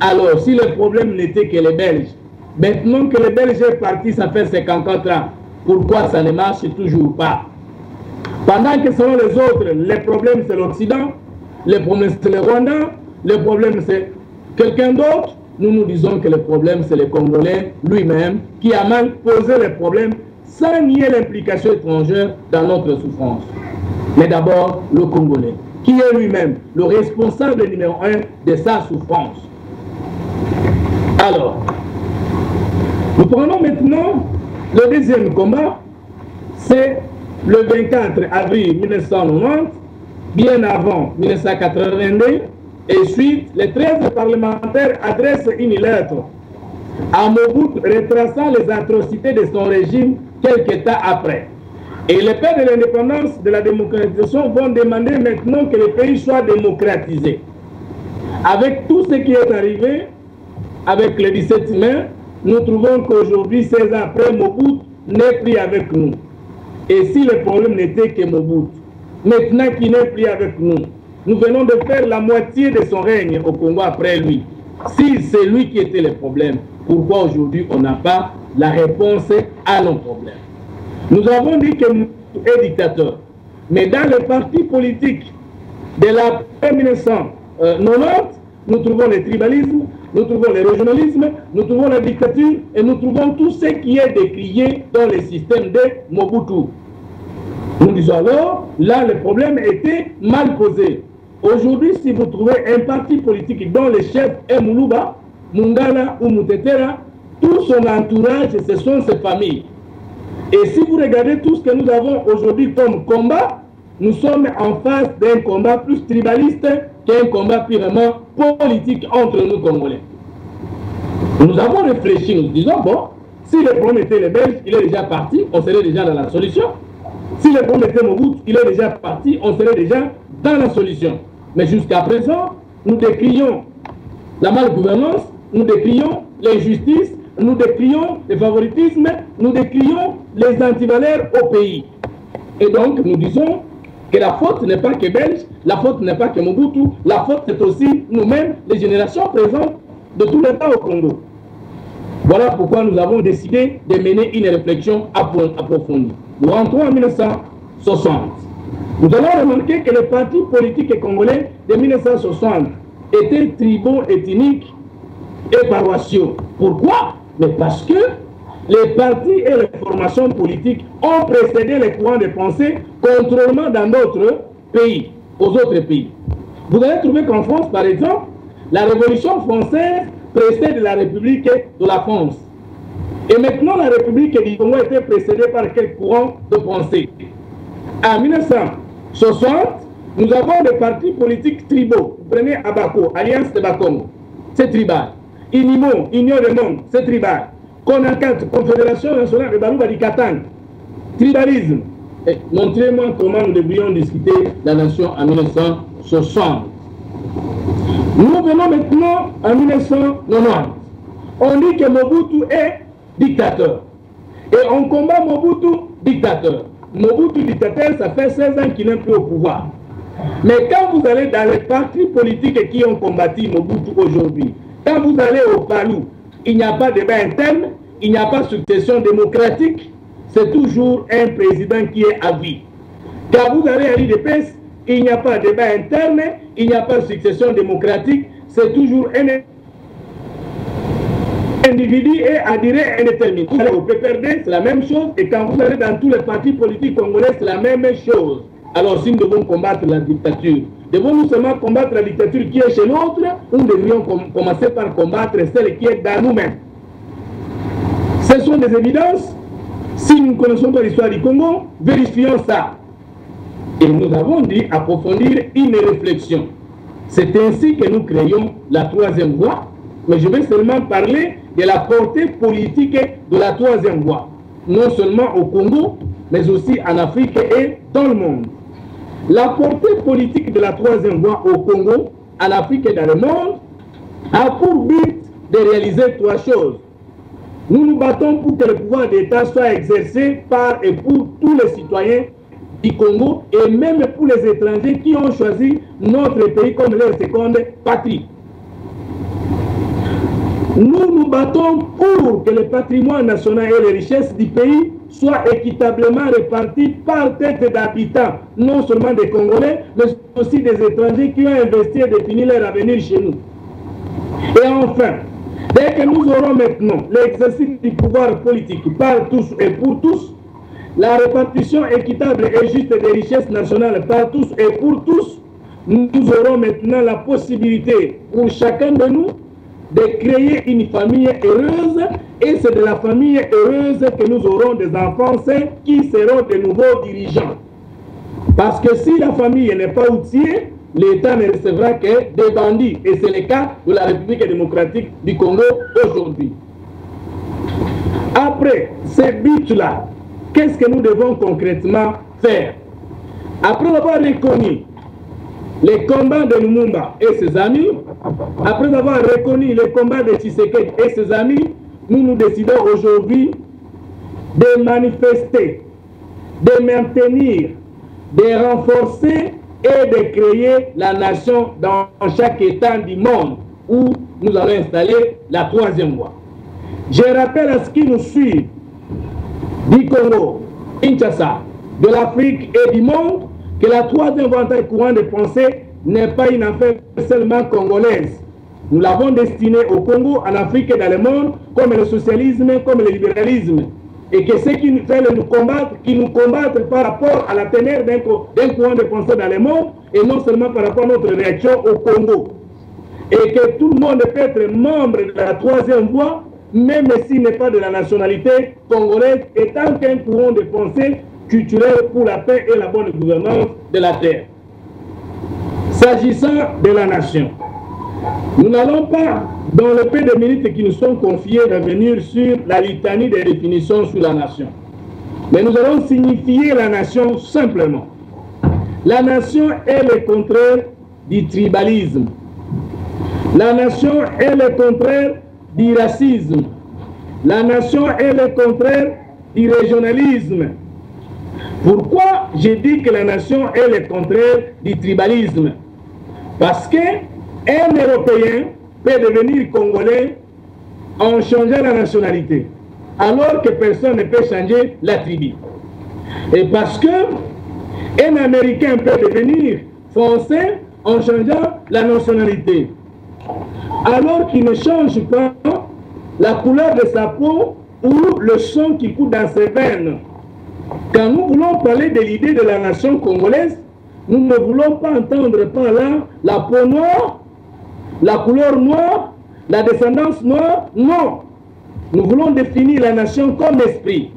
Alors, si le problème n'était que les Belges, maintenant que les Belges sont partis, ça fait 54 ans, pourquoi ça ne marche toujours pas? Pendant que selon les autres, le problème c'est l'Occident, le problème c'est le Rwanda, le problème c'est quelqu'un d'autre, nous nous disons que le problème c'est le Congolais lui-même qui a mal posé le problème sans nier l'implication étrangère dans notre souffrance. Mais d'abord, le Congolais, qui est lui-même le responsable numéro 1 de sa souffrance. Alors, nous prenons maintenant Le deuxième combat, c'est le 24 avril 1990, bien avant 1982, et suite, les 13 parlementaires adressent une lettre à Mobutu retraçant les atrocités de son régime quelques temps après. Et les pères de l'indépendance, de la démocratisation vont demander maintenant que le pays soit démocratisé. Avec tout ce qui est arrivé, avec le 17 mai, nous trouvons qu'aujourd'hui, 16 ans après, Mobutu n'est plus avec nous. Et si le problème n'était que Mobutu, maintenant qu'il n'est plus avec nous, nous venons de faire la moitié de son règne au Congo après lui. Si c'est lui qui était le problème, pourquoi aujourd'hui on n'a pas la réponse à nos problèmes? Nous avons dit que Mobutu est dictateur. Mais dans le parti politique de la 1990, nous trouvons le tribalisme, nous trouvons le régionalisme, nous trouvons la dictature et nous trouvons tout ce qui est décrié dans le système de Mobutu. Nous disons alors, là le problème était mal posé. Aujourd'hui, si vous trouvez un parti politique dont le chef est Moulouba, Mungala ou Moutetera, tout son entourage, ce sont ses familles. Et si vous regardez tout ce que nous avons aujourd'hui comme combat, nous sommes en face d'un combat plus tribaliste qu'un combat purement politique entre nous Congolais. Nous avons réfléchi, nous disons, bon, si le problème était les Belges, il est déjà parti, on serait déjà dans la solution. Si le problème était Mobutu, il est déjà parti, on serait déjà dans la solution. Mais jusqu'à présent, nous décrions la malgouvernance, nous décrions l'injustice, nous décrions le favoritisme, nous décrions les antivaleurs au pays. Et donc, nous disons que la faute n'est pas que belge, la faute n'est pas que Mobutu, la faute c'est aussi nous-mêmes, les générations présentes de tout l'État au Congo. Voilà pourquoi nous avons décidé de mener une réflexion approfondie. Nous rentrons en 1960. Nous allons remarquer que les partis politiques congolais de 1960 étaient tribaux, ethniques et paroissiaux. Pourquoi? Mais parce que les partis et les formations politiques ont précédé les courants de pensée contrôlement dans d'autres pays, aux autres pays. Vous allez trouver qu'en France, par exemple, la Révolution française précède la République de la France. Et maintenant, la République du Congo a été précédée par quel courant de pensée? En 1960, nous avons des partis politiques tribaux. Vous prenez Abako, Alliance de Bakongo, c'est tribal. Inimo, Union du Monde, c'est tribal. Konakat, Confédération nationale de Balouba di Katang, tribalisme. Montrez-moi comment nous devrions discuter la nation en 1960. Nous venons maintenant en 1990. On dit que Mobutu est dictateur. Et on combat Mobutu dictateur. Mobutu dictateur, ça fait 16 ans qu'il n'est plus au pouvoir. Mais quand vous allez dans les partis politiques qui ont combattu Mobutu aujourd'hui, quand vous allez au Palou, il n'y a pas de débat interne, il n'y a pas de succession démocratique, c'est toujours un président qui est à vie. Quand vous allez à l'IDPS, il n'y a pas de débat interne, il n'y a pas de succession démocratique, c'est toujours un individu et à durée indéterminée. Vous allez au PPRD, c'est la même chose, et quand vous allez dans tous les partis politiques congolais, c'est la même chose. Alors si nous devons combattre la dictature, devons-nous seulement combattre la dictature qui est chez l'autre, ou nous devrions commencer par combattre celle qui est dans nous-mêmes? Ce sont des évidences. Si nous ne connaissons pas l'histoire du Congo, vérifions ça. Et nous avons dit approfondir une réflexion. C'est ainsi que nous créons la troisième voie, mais je vais seulement parler de la portée politique de la troisième voie, non seulement au Congo, mais aussi en Afrique et dans le monde. La portée politique de la troisième voie au Congo, en Afrique et dans le monde, a pour but de réaliser trois choses. Nous nous battons pour que le pouvoir d'État soit exercé par et pour tous les citoyens du Congo et même pour les étrangers qui ont choisi notre pays comme leur seconde patrie. Nous nous battons pour que le patrimoine national et les richesses du pays soient équitablement répartis par tête d'habitants, non seulement des Congolais, mais aussi des étrangers qui ont investi et défini leur avenir chez nous. Et enfin, dès que nous aurons maintenant l'exercice du pouvoir politique par tous et pour tous, la répartition équitable et juste des richesses nationales par tous et pour tous, nous aurons maintenant la possibilité pour chacun de nous de créer une famille heureuse, et c'est de la famille heureuse que nous aurons des enfants sains qui seront de nouveaux dirigeants. Parce que si la famille n'est pas outillée, l'État ne recevra que des bandits. Et c'est le cas de la République démocratique du Congo aujourd'hui. Après ces buts-là, qu'est-ce que nous devons concrètement faire? Après avoir reconnu les combats de Lumumba et ses amis, après avoir reconnu les combats de Tshisekedi et ses amis, nous décidons aujourd'hui de manifester, de maintenir, de renforcer et de créer la nation dans chaque État du monde où nous allons installer la troisième voie. Je rappelle à ce qui nous suit du Congo, Kinshasa, de l'Afrique et du monde que la troisième voie en courant de pensée n'est pas une affaire seulement congolaise. Nous l'avons destinée au Congo, en Afrique et dans le monde, comme le socialisme, comme le libéralisme. Et que ceux qui nous veulent nous combattre, qui nous combattent par rapport à la teneur d'un courant de pensée dans le monde, et non seulement par rapport à notre réaction au Congo. Et que tout le monde peut être membre de la troisième voie, même s'il n'est pas de la nationalité congolaise, étant qu'un courant de pensée culturel pour la paix et la bonne gouvernance de la terre. S'agissant de la nation, nous n'allons pas, dans le peu de minutes qui nous sont confiées, revenir sur la litanie des définitions sur la nation. Mais nous allons signifier la nation simplement. La nation est le contraire du tribalisme. La nation est le contraire du racisme. La nation est le contraire du régionalisme. Pourquoi je dis que la nation est le contraire du tribalisme? Parce qu'un Européen peut devenir Congolais en changeant la nationalité, alors que personne ne peut changer la tribu. Et parce qu'un Américain peut devenir Français en changeant la nationalité, alors qu'il ne change pas la couleur de sa peau ou le sang qui coule dans ses veines. Quand nous voulons parler de l'idée de la nation congolaise, nous ne voulons pas entendre par là la peau noire, la couleur noire, la descendance noire, non. Nous voulons définir la nation comme esprit,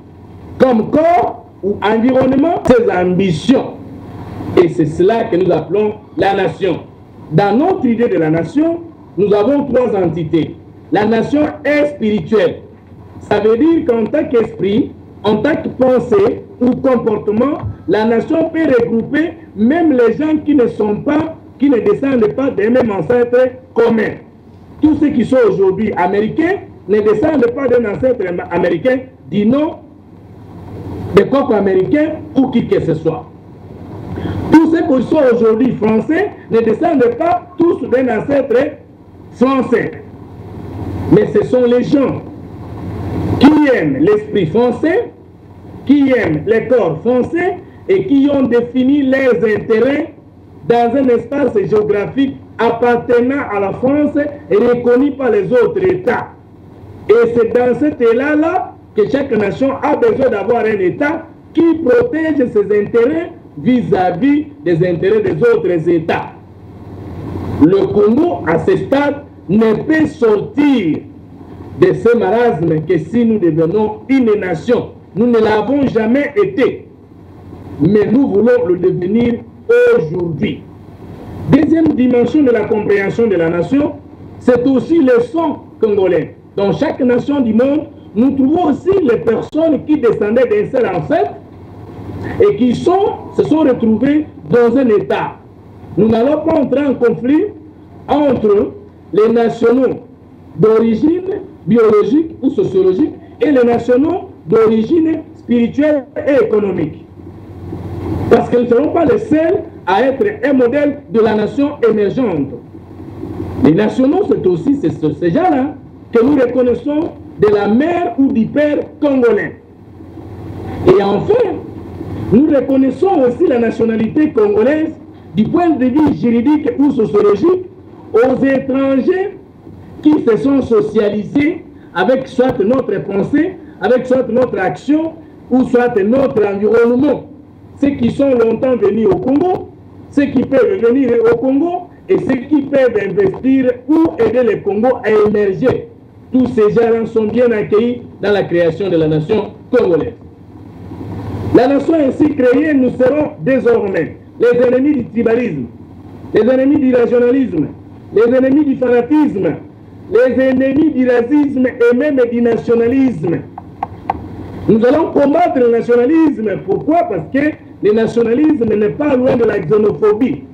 comme corps ou environnement, ses ambitions. Et c'est cela que nous appelons la nation. Dans notre idée de la nation, nous avons trois entités. La nation est spirituelle. Ça veut dire qu'en tant qu'esprit, en tant que pensée ou comportement, la nation peut regrouper même les gens qui ne sont pas, qui ne descendent pas des mêmes ancêtres communs. Tous ceux qui sont aujourd'hui américains ne descendent pas d'un ancêtre américain, du nom de coq américain ou qui que ce soit. Tous ceux qui sont aujourd'hui français ne descendent pas tous d'un ancêtre français. Mais ce sont les gens qui aiment l'esprit français, qui aiment les corps français et qui ont défini leurs intérêts dans un espace géographique appartenant à la France et reconnu par les autres États. Et c'est dans cet élan-là que chaque nation a besoin d'avoir un État qui protège ses intérêts vis-à-vis des intérêts des autres États. Le Congo, à ce stade, ne peut sortir de ce marasme que si nous devenons une nation. Nous ne l'avons jamais été, mais nous voulons le devenir aujourd'hui. Deuxième dimension de la compréhension de la nation, c'est aussi le sang congolais. Dans chaque nation du monde, nous trouvons aussi les personnes qui descendaient d'un seul ancêtre et qui se sont retrouvées dans un État. Nous n'allons pas entrer en conflit entre les nationaux d'origine biologique ou sociologique et les nationaux d'origine spirituelle et économique. Parce que nous ne serons pas les seuls à être un modèle de la nation émergente. Les nationaux, c'est aussi ces gens-là que nous reconnaissons de la mère ou du père congolais. Et enfin, nous reconnaissons aussi la nationalité congolaise du point de vue juridique ou sociologique aux étrangers qui se sont socialisés avec soit notre pensée, avec soit notre action, ou soit notre environnement. Ceux qui sont longtemps venus au Congo, ceux qui peuvent venir au Congo, et ceux qui peuvent investir ou aider le Congo à émerger. Tous ces gens sont bien accueillis dans la création de la nation congolaise. La nation ainsi créée, nous serons désormais les ennemis du tribalisme, les ennemis du régionalisme, les ennemis du fanatisme, les ennemis du racisme et même du nationalisme. Nous allons combattre le nationalisme. Pourquoi? Parce que le nationalisme n'est pas loin de la xénophobie.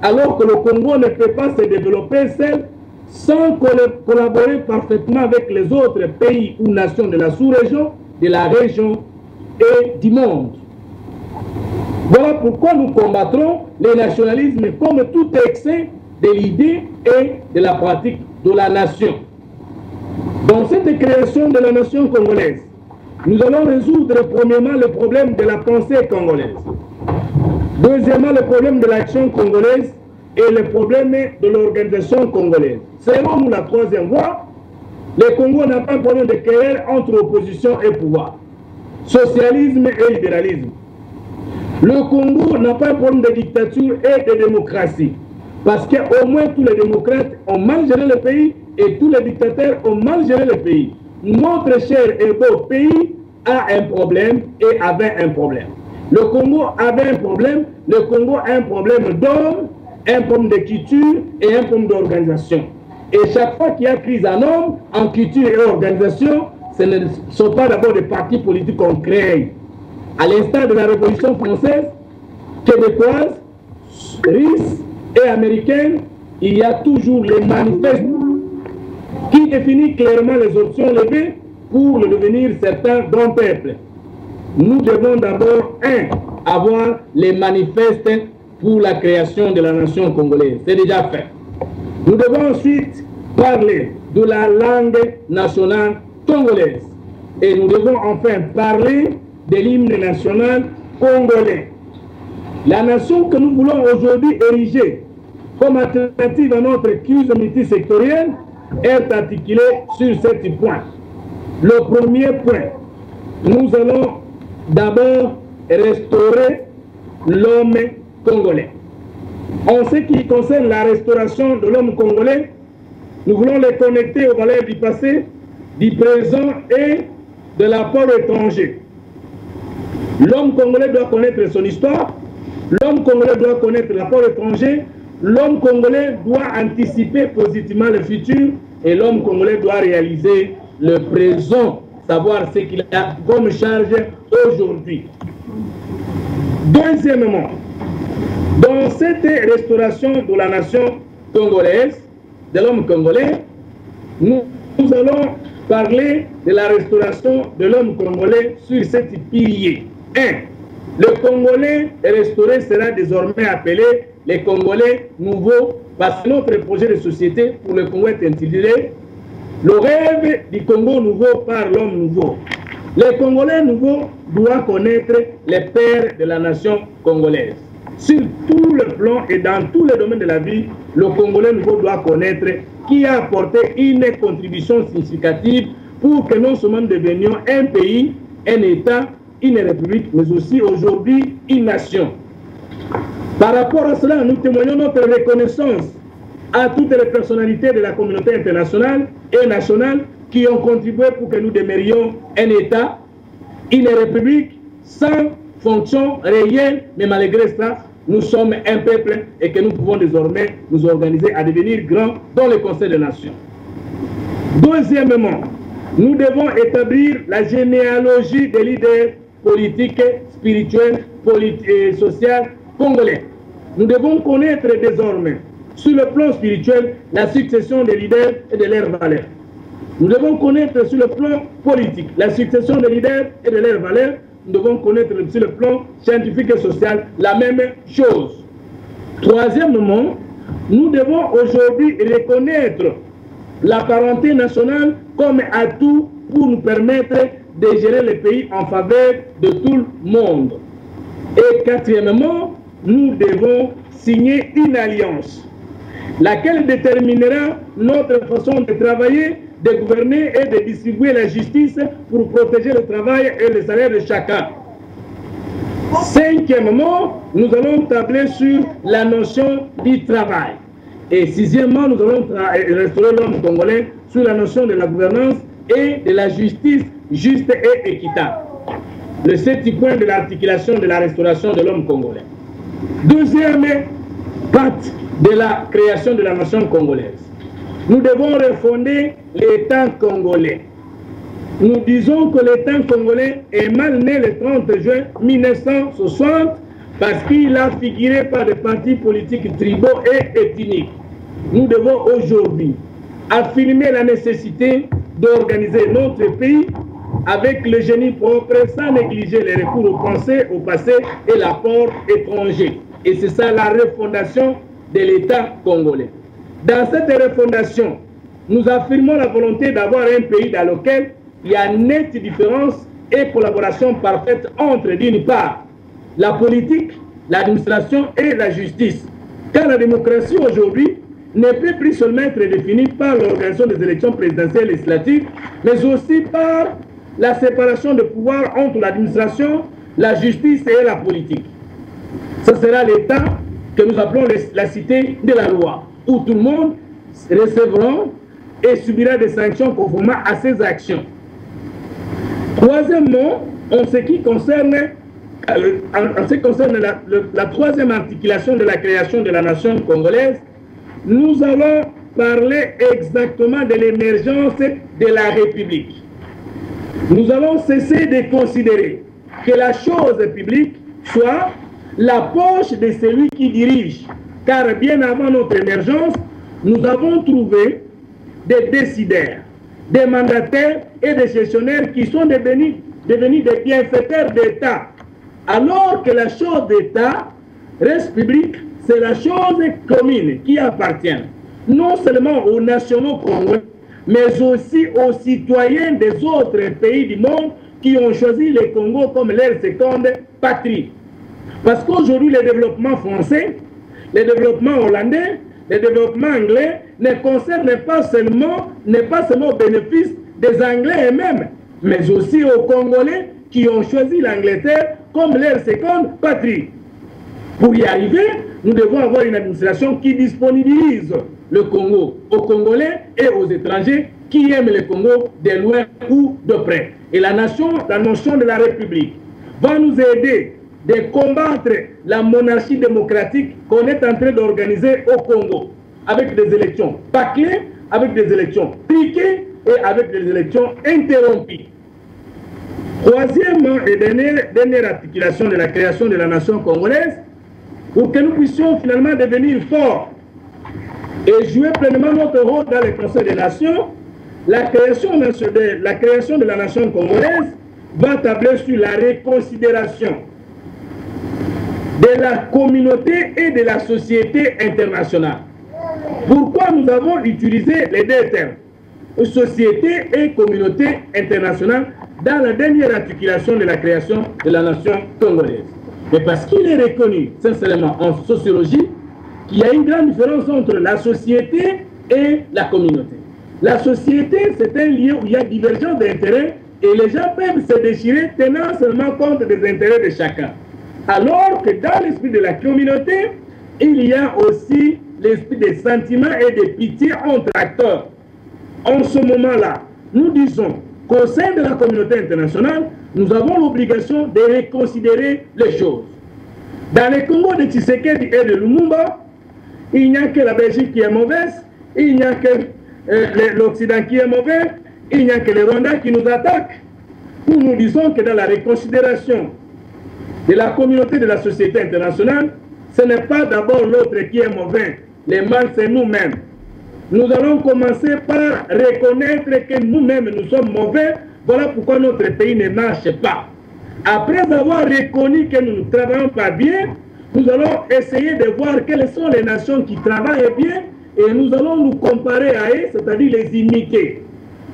Alors que le Congo ne peut pas se développer seul sans collaborer parfaitement avec les autres pays ou nations de la sous-région, de la région et du monde. Voilà pourquoi nous combattrons le nationalisme comme tout excès de l'idée et de la pratique de la nation. Dans cette création de la nation congolaise, nous allons résoudre premièrement le problème de la pensée congolaise. Deuxièmement, le problème de l'action congolaise et le problème de l'organisation congolaise. Selon nous, la troisième voie, le Congo n'a pas un problème de querelle entre opposition et pouvoir, socialisme et libéralisme. Le Congo n'a pas un problème de dictature et de démocratie, parce qu'au moins tous les démocrates ont mal géré le pays et tous les dictateurs ont mal géré le pays. Notre cher et beau pays a un problème et avait un problème. Le Congo avait un problème, le Congo a un problème d'homme, un problème de culture et un problème d'organisation. Et chaque fois qu'il y a crise en homme, en culture et organisation, ce ne sont pas d'abord des partis politiques qu'on crée. À l'instar de la Révolution française, québécoise, russe et américaine, il y a toujours les manifestes qui définissent clairement les options levées pour le devenir certain d'un peuple. Nous devons d'abord, avoir les manifestes pour la création de la nation congolaise. C'est déjà fait. Nous devons ensuite parler de la langue nationale congolaise. Et nous devons enfin parler de l'hymne national congolais. La nation que nous voulons aujourd'hui ériger comme alternative à notre culte multisectorielle est articulée sur 7 points. Le premier point, nous allons d'abord restaurer l'homme congolais. En ce qui concerne la restauration de l'homme congolais, nous voulons les connecter aux valeurs du passé, du présent et de l'apport étranger. L'homme congolais doit connaître son histoire, l'homme congolais doit connaître l'apport étranger, l'homme congolais doit anticiper positivement le futur et l'homme congolais doit réaliser le présent, savoir ce qu'il a comme charge aujourd'hui. Deuxièmement, dans cette restauration de la nation congolaise, de l'homme congolais, nous allons parler de la restauration de l'homme congolais sur 7 piliers. 1. Le Congolais restauré sera désormais appelé les Congolais nouveaux parce que notre projet de société pour le Congo est intitulé le rêve du Congo nouveau par l'homme nouveau. Les Congolais nouveaux doivent connaître les pères de la nation congolaise. Sur tout le plan et dans tous les domaines de la vie, le Congolais nouveau doit connaître qui a apporté une contribution significative pour que non seulement nous devenions un pays, un État, une république, mais aussi aujourd'hui une nation. Par rapport à cela, nous témoignons notre reconnaissance à toutes les personnalités de la communauté internationale et nationale qui ont contribué pour que nous demeurions un État, une république sans fonction réelle, mais malgré ça, nous sommes un peuple et que nous pouvons désormais nous organiser à devenir grands dans le Conseil des Nations. Deuxièmement, nous devons établir la généalogie des leaders politiques, spirituels et sociaux congolais. Nous devons connaître désormais, sur le plan spirituel, la succession des leaders et de leurs valeurs. Nous devons connaître sur le plan politique la succession des leaders et de leurs valeurs. Nous devons connaître sur le plan scientifique et social la même chose. Troisièmement, nous devons aujourd'hui reconnaître la parenté nationale comme atout pour nous permettre de gérer le pays en faveur de tout le monde. Et quatrièmement, nous devons signer une alliance, laquelle déterminera notre façon de travailler, de gouverner et de distribuer la justice pour protéger le travail et le salaire de chacun. Cinquièmement, nous allons tabler sur la notion du travail, Et sixièmement, nous allons restaurer l'homme congolais sur la notion de la gouvernance et de la justice juste et équitable. Le 7e point de l'articulation de la restauration de l'homme congolais. Deuxième pacte de la création de la nation congolaise. Nous devons refonder l'État congolais. Nous disons que l'État congolais est mal né le 30 juin 1960 parce qu'il a figuré par des partis politiques tribaux et ethniques. Nous devons aujourd'hui affirmer la nécessité d'organiser notre pays avec le génie propre sans négliger les recours au passé et l'apport étranger. Et c'est ça la refondation de l'État congolais. Dans cette refondation, nous affirmons la volonté d'avoir un pays dans lequel il y a une nette différence et collaboration parfaite entre, d'une part, la politique, l'administration et la justice. Car la démocratie aujourd'hui ne peut plus seulement être définie par l'organisation des élections présidentielles et législatives, mais aussi par la séparation de pouvoir entre l'administration, la justice et la politique. Ce sera l'État que nous appelons la cité de la loi, où tout le monde recevra et subira des sanctions conformément à ses actions. Troisièmement, en ce qui concerne la troisième articulation de la création de la nation congolaise, nous allons parler exactement de l'émergence de la République. Nous allons cesser de considérer que la chose publique soit la poche de celui qui dirige, car bien avant notre émergence, nous avons trouvé des décideurs, des mandataires et des gestionnaires qui sont devenus des bienfaiteurs d'État, alors que la chose d'État reste publique, c'est la chose commune qui appartient non seulement aux nationaux congolais, mais aussi aux citoyens des autres pays du monde qui ont choisi le Congo comme leur seconde patrie. Parce qu'aujourd'hui, le développement français, le développement hollandais, le développement anglais ne concerne pas seulement au bénéfice des Anglais eux-mêmes, mais aussi aux Congolais qui ont choisi l'Angleterre comme leur seconde patrie. Pour y arriver, nous devons avoir une administration qui disponibilise le Congo aux Congolais et aux étrangers qui aiment le Congo de loin ou de près. Et la notion de la République va nous aider de combattre la monarchie démocratique qu'on est en train d'organiser au Congo, avec des élections bâclées, avec des élections piquées et avec des élections interrompues. Troisièmement et dernière articulation de la création de la nation congolaise, pour que nous puissions finalement devenir forts et jouer pleinement notre rôle dans les conseils des nations, la création de la nation congolaise va tabler sur la reconsidération de la communauté et de la société internationale. Pourquoi nous avons utilisé les deux termes, société et communauté internationale, dans la dernière articulation de la création de la nation congolaise? Mais parce qu'il est reconnu, sincèrement, en sociologie, qu'il y a une grande différence entre la société et la communauté. La société, c'est un lieu où il y a divergence d'intérêts et les gens peuvent se déchirer tenant seulement compte des intérêts de chacun. Alors que dans l'esprit de la communauté, il y a aussi l'esprit des sentiments et de pitié entre acteurs. En ce moment-là, nous disons qu'au sein de la communauté internationale, nous avons l'obligation de reconsidérer les choses. Dans le Congo de Tshisekedi et de Lumumba, il n'y a que la Belgique qui est mauvaise, il n'y a que l'Occident qui est mauvais, il n'y a que le Rwanda qui nous attaque. Nous disons que dans la reconsidération de la communauté de la société internationale, ce n'est pas d'abord l'autre qui est mauvais. Le mal, c'est nous-mêmes. Nous allons commencer par reconnaître que nous-mêmes, nous sommes mauvais. Voilà pourquoi notre pays ne marche pas. Après avoir reconnu que nous ne travaillons pas bien, nous allons essayer de voir quelles sont les nations qui travaillent bien et nous allons nous comparer à eux, c'est-à-dire les imiter.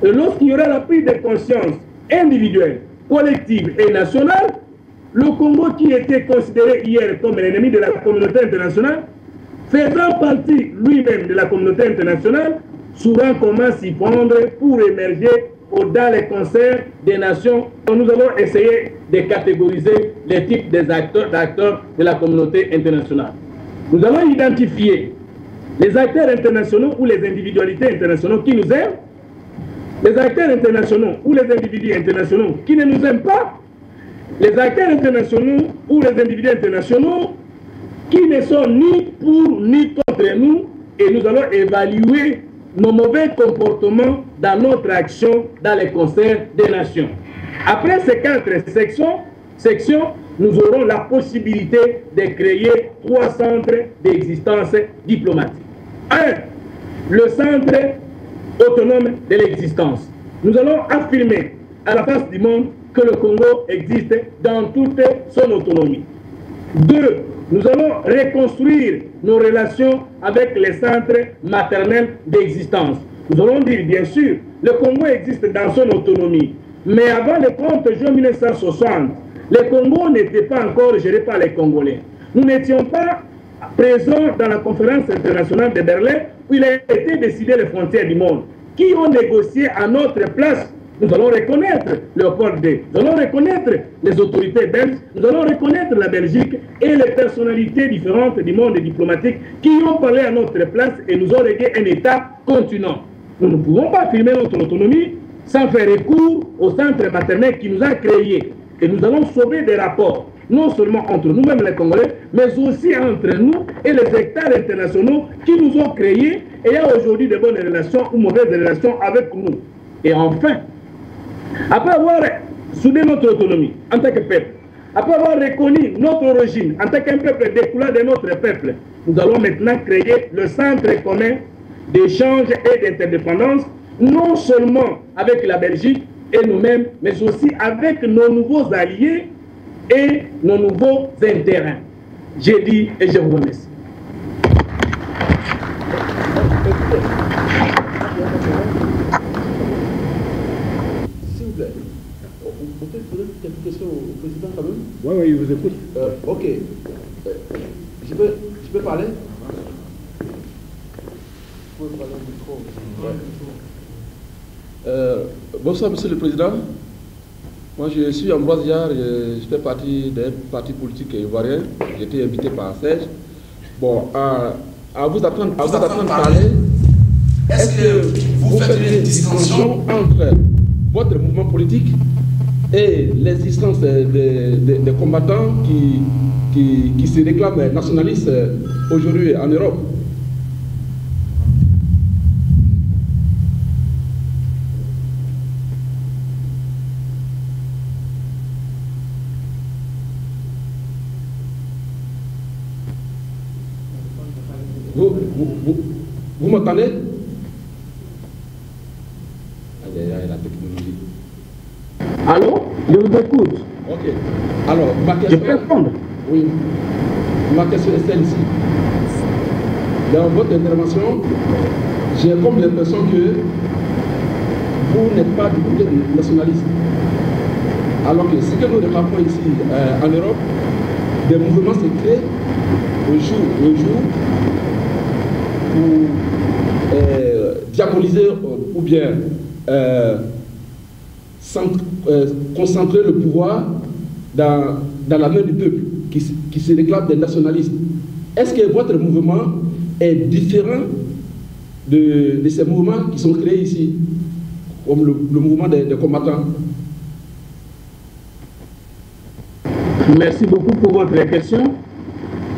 Et lorsqu'il y aura la prise de conscience individuelle, collective et nationale, le Congo qui était considéré hier comme l'ennemi de la communauté internationale, faisant partie lui-même de la communauté internationale, saura comment s'y prendre pour émerger dans les concerts des nations. Nous allons essayer de catégoriser les types des acteurs de la communauté internationale. Nous allons identifier Les acteurs internationaux ou les individualités internationales qui nous aiment, les acteurs internationaux ou les individus internationaux qui ne nous aiment pas, les acteurs internationaux ou les individus internationaux qui ne sont ni pour ni contre nous, et nous allons évaluer nos mauvais comportements dans notre action dans les concerts des nations. Après ces 4 sections, nous aurons la possibilité de créer 3 centres d'existence diplomatique. 1. Le centre autonome de l'existence. Nous allons affirmer à la face du monde que le Congo existe dans toute son autonomie. 2. Nous allons reconstruire nos relations avec les centres maternels d'existence. Nous allons dire, bien sûr, le Congo existe dans son autonomie. Mais avant le 30 juin 1960, le Congo n'était pas encore géré par les Congolais. Nous n'étions pas présents dans la conférence internationale de Berlin où il a été décidé les frontières du monde. Qui ont négocié à notre place? Nous allons reconnaître Léopold II, nous allons reconnaître les autorités belges, nous allons reconnaître la Belgique et les personnalités différentes du monde diplomatique qui ont parlé à notre place et nous ont légué un État continent. Nous ne pouvons pas affirmer notre autonomie sans faire recours au centre maternel qui nous a créés. Et nous allons sauver des rapports, non seulement entre nous-mêmes les Congolais, mais aussi entre nous et les acteurs internationaux qui nous ont créés et il y a aujourd'hui de bonnes relations ou mauvaises relations avec nous. Et enfin, après avoir soudé notre autonomie en tant que peuple, après avoir reconnu notre origine en tant qu'un peuple découlant de notre peuple, nous allons maintenant créer le centre commun d'échange et d'interdépendance, non seulement avec la Belgique et nous-mêmes, mais aussi avec nos nouveaux alliés et nos nouveaux intérêts. J'ai dit et je vous remercie. S'il vous plaît, on peut poser quelques questions au président quand même? Oui, il vous écoute. Ok. Je peux parler? Vous pouvez parler au micro. Bonsoir, Monsieur le Président. Moi, je suis Ambroise Diar, je fais partie d'un parti politique ivoirien. J'ai été invité par Serge. Bon, à vous attendre parler, est-ce que vous faites une distinction entre votre mouvement politique et l'existence des combattants qui se réclament nationalistes aujourd'hui en Europe? Vous m'entendez? La technologie. Allô? Je vous écoute. Ok. Alors, ma question... Je peux répondre? Oui. Ma question est celle-ci. Dans votre intervention, j'ai comme l'impression que vous n'êtes pas du côté des nationalistes. Alors que ce que nous réclamons ici en Europe, des mouvements se créent au jour pour diaboliser ou bien concentrer le pouvoir dans la main du peuple qui se réclame des nationalistes. Est-ce que votre mouvement est différent de ces mouvements qui sont créés ici, comme le mouvement des combattants? Merci beaucoup pour votre question.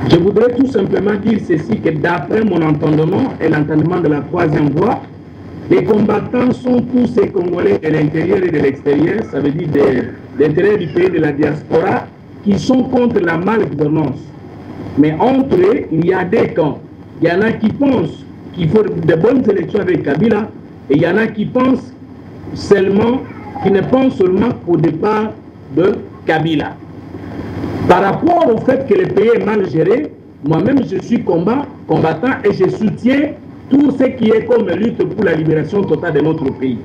Je voudrais tout simplement dire ceci, que d'après mon entendement et l'entendement de la troisième voie, les combattants sont tous ces Congolais de l'intérieur et de l'extérieur, ça veut dire de l'intérieur du pays, de la diaspora, qui sont contre la malgouvernance. Mais entre eux, il y a des camps. Il y en a qui pensent qu'il faut de bonnes élections avec Kabila, et il y en a qui pensent seulement, qui ne pensent seulement au départ de Kabila. Par rapport au fait que le pays est mal géré, moi-même je suis combattant et je soutiens tout ce qui est comme lutte pour la libération totale de notre pays.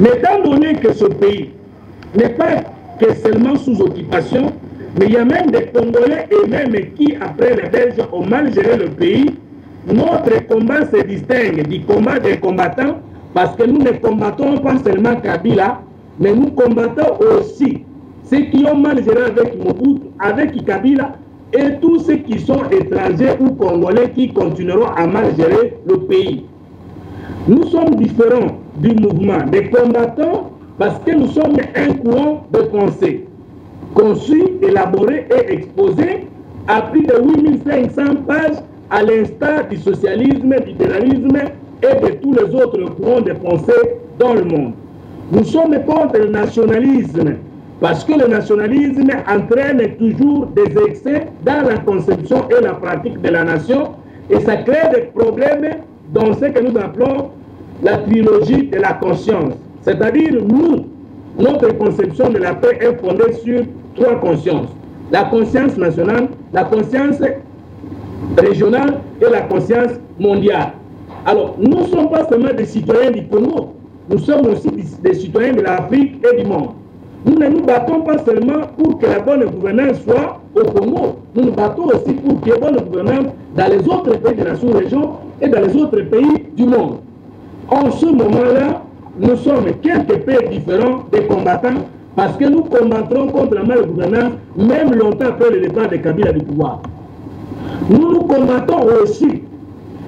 Mais étant donné que ce pays n'est pas que seulement sous occupation, mais il y a même des Congolais et même qui, après les Belges, ont mal géré le pays, notre combat se distingue du combat des combattants parce que nous ne combattons pas seulement Kabila, mais nous combattons aussi ceux qui ont mal géré avec Mobutu, avec Kabila, et tous ceux qui sont étrangers ou congolais qui continueront à mal gérer le pays. Nous sommes différents du mouvement des combattants parce que nous sommes un courant de pensée, conçu, élaboré et exposé à plus de 8500 pages à l'instar du socialisme, du libéralisme et de tous les autres courants de pensée dans le monde. Nous sommes contre le nationalisme parce que le nationalisme entraîne toujours des excès dans la conception et la pratique de la nation et ça crée des problèmes dans ce que nous appelons la trilogie de la conscience. C'est-à-dire, nous, notre conception de la paix est fondée sur 3 consciences. La conscience nationale, la conscience régionale et la conscience mondiale. Alors, nous ne sommes pas seulement des citoyens du Congo, nous sommes aussi des citoyens de l'Afrique et du monde. Nous ne nous battons pas seulement pour que la bonne gouvernance soit au Congo, nous nous battons aussi pour qu'il y ait bonne gouvernance dans les autres pays de la sous-région et dans les autres pays du monde. En ce moment-là, nous sommes quelque peu différents des combattants parce que nous combattrons contre la malgouvernance même longtemps après le départ de Kabila du pouvoir. Nous combattons aussi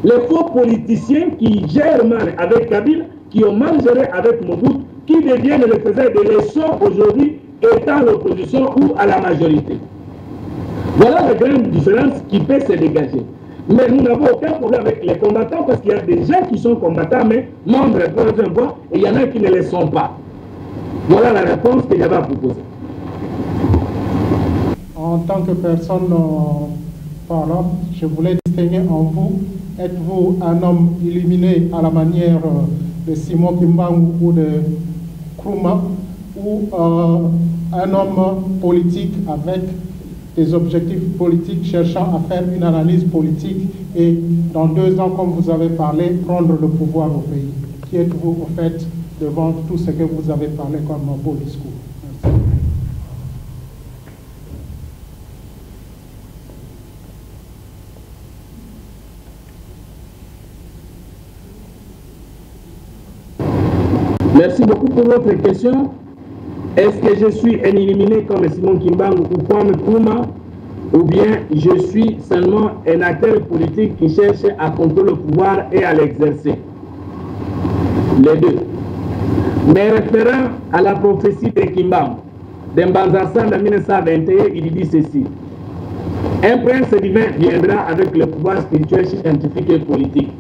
les faux politiciens qui gèrent mal avec Kabila, qui ont mal géré avec Mobutu, qui deviennent les faiseurs de leçons aujourd'hui étant l'opposition ou à la majorité. Voilà la grande différence qui peut se dégager. Mais nous n'avons aucun problème avec les combattants parce qu'il y a des gens qui sont combattants mais membres de la troisième voie et il y en a qui ne le sont pas. Voilà la réponse que j'avais à proposer. En tant que personne parlante, je voulais distinguer en vous, êtes-vous un homme illuminé à la manière de Simon Kimbangu ou de Nkrumah ou un homme politique avec des objectifs politiques cherchant à faire une analyse politique et dans 2 ans, comme vous avez parlé, prendre le pouvoir au pays. Qui êtes-vous au fait devant tout ce que vous avez parlé comme un beau discours? Merci beaucoup pour votre question. Est-ce que je suis un illuminé comme Simon Kimbangu ou comme Nkrumah, ou bien je suis seulement un acteur politique qui cherche à contrôler le pouvoir et à l'exercer? Les deux. Mais référant à la prophétie de Kimbangu, d'Mbanza-Sanda en 1921, il dit ceci: un prince divin viendra avec le pouvoir spirituel, scientifique et politique.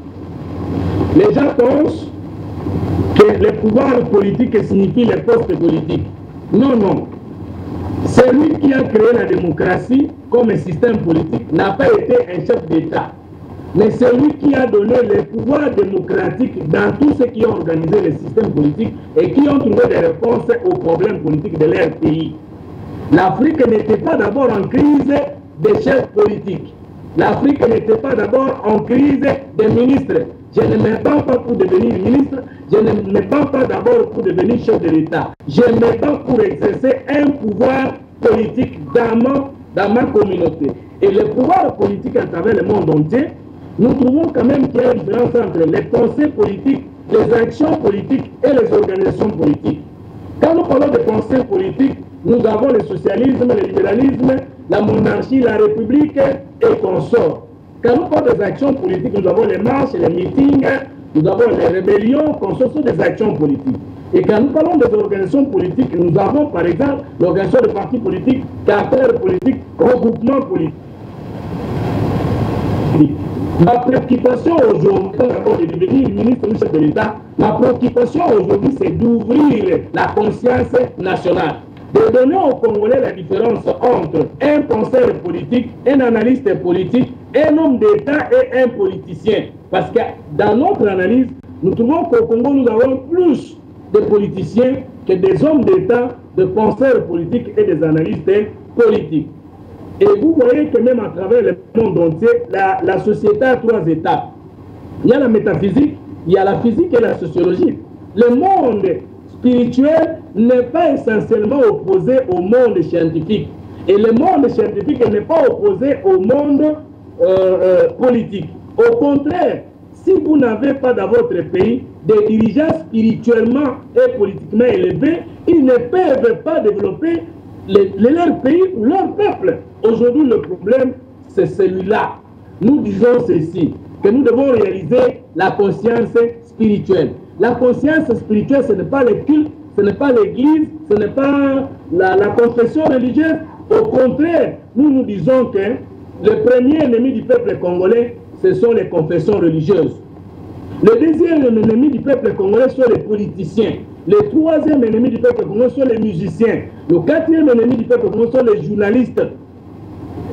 Les gens pensent que le pouvoir politique signifie les postes politiques. Non, non. Celui qui a créé la démocratie comme un système politique n'a pas été un chef d'État, mais celui qui a donné le pouvoir démocratique dans tous ceux qui ont organisé le système politique et qui ont trouvé des réponses aux problèmes politiques de leur pays. L'Afrique n'était pas d'abord en crise des chefs politiques. L'Afrique n'était pas d'abord en crise des ministres. Je ne me bats pas pour devenir ministre, je ne me bats pas d'abord pour devenir chef de l'État. Je me bats pour exercer un pouvoir politique dans ma communauté. Et le pouvoir politique à travers le monde entier, nous trouvons quand même qu'il y a une différence entre les pensées politiques, les actions politiques et les organisations politiques. Quand nous parlons de pensée politique, nous avons le socialisme, le libéralisme, la monarchie, la république et consorts. Quand nous parlons des actions politiques, nous avons les marches, les meetings, nous avons les rébellions, consorts, sont des actions politiques. Et quand nous parlons des organisations politiques, nous avons par exemple l'organisation de partis politiques, caractère politique, regroupement politique. Ma préoccupation aujourd'hui, avant de devenir ministre ou chef de l'État, ma préoccupation aujourd'hui, c'est d'ouvrir la conscience nationale, de donner aux Congolais la différence entre un penseur politique, un analyste politique, un homme d'État et un politicien. Parce que dans notre analyse, nous trouvons qu'au Congo, nous avons plus de politiciens que des hommes d'État, de penseurs politiques et des analystes politiques. Et vous voyez que même à travers le monde entier, la société a 3 étapes. Il y a la métaphysique, il y a la physique et la sociologie. Le monde spirituel n'est pas essentiellement opposé au monde scientifique. Et le monde scientifique n'est pas opposé au monde politique. Au contraire, si vous n'avez pas dans votre pays des dirigeants spirituellement et politiquement élevés, ils ne peuvent pas développer leur pays ou leur peuple. aujourd'hui le problème, c'est celui-là. Nous disons ceci, que nous devons réaliser la conscience spirituelle. La conscience spirituelle, ce n'est pas le culte, ce n'est pas l'église, ce n'est pas la confession religieuse. Au contraire, nous disons que le premier ennemi du peuple congolais, ce sont les confessions religieuses. Le deuxième ennemi du peuple congolais sont les politiciens. Le troisième ennemi du peuple congolais sont les musiciens. Le quatrième ennemi du peuple congolais sont les journalistes.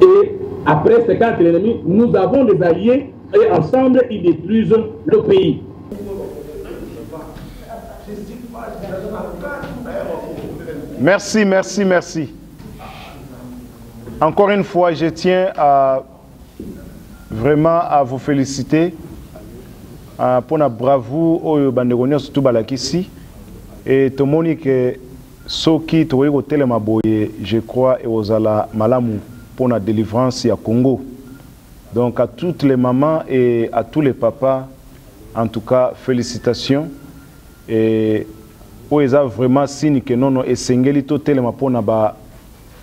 Et après ces quatre ennemis, nous avons des alliés et ensemble, ils détruisent le pays. Merci, merci, merci. Encore une fois, je tiens vraiment à vous féliciter pour la bravoure au bandéronnier surtout balakisi et tout le monde que ceux qui trouvent au télémaboye, je crois, et aux ala malamu pour la délivrance à Congo. Donc à toutes les mamans et à tous les papas, en tout cas, félicitations. Et où ils ont vraiment signe que non, et sengeli to telema pour na ba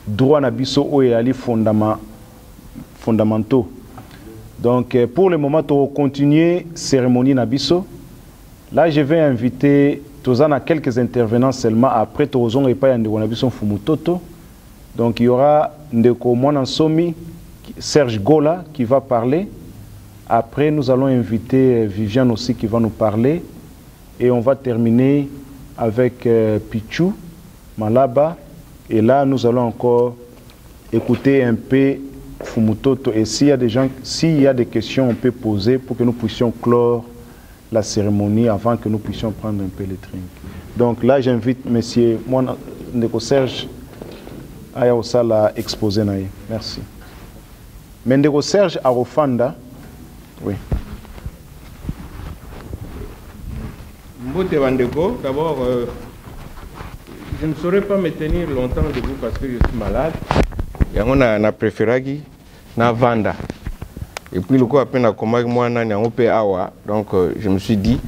droit na biso ou et ali fondamentaux. Donc pour le moment, on va continuer cérémonie na biso. Là, je vais inviter Tozana quelques intervenants seulement. Après, Tozon et pas yandeko biso Fumutoto. Donc il y aura Ndeko Mwanansomi, Serge Gola qui va parler. Après, nous allons inviter Viviane aussi qui va nous parler. Et on va terminer avec Pichou, Malaba. Et là, nous allons encore écouter un peu Fumutoto. Et s'il y a des gens, s'il y a des questions, on peut poser pour que nous puissions clore la cérémonie avant que nous puissions prendre un peu les drinks. Donc là, j'invite monsieur Ndeko Serge à exposer. Merci. Mais Ndeko Serge Arofanda, oui. Mbote Wandeko, d'abord, je ne saurais pas me tenir longtemps debout parce que je suis malade. Et on a préféré na vanda. Et puis le coup à peine à commander moi na pe awa, donc je me suis dit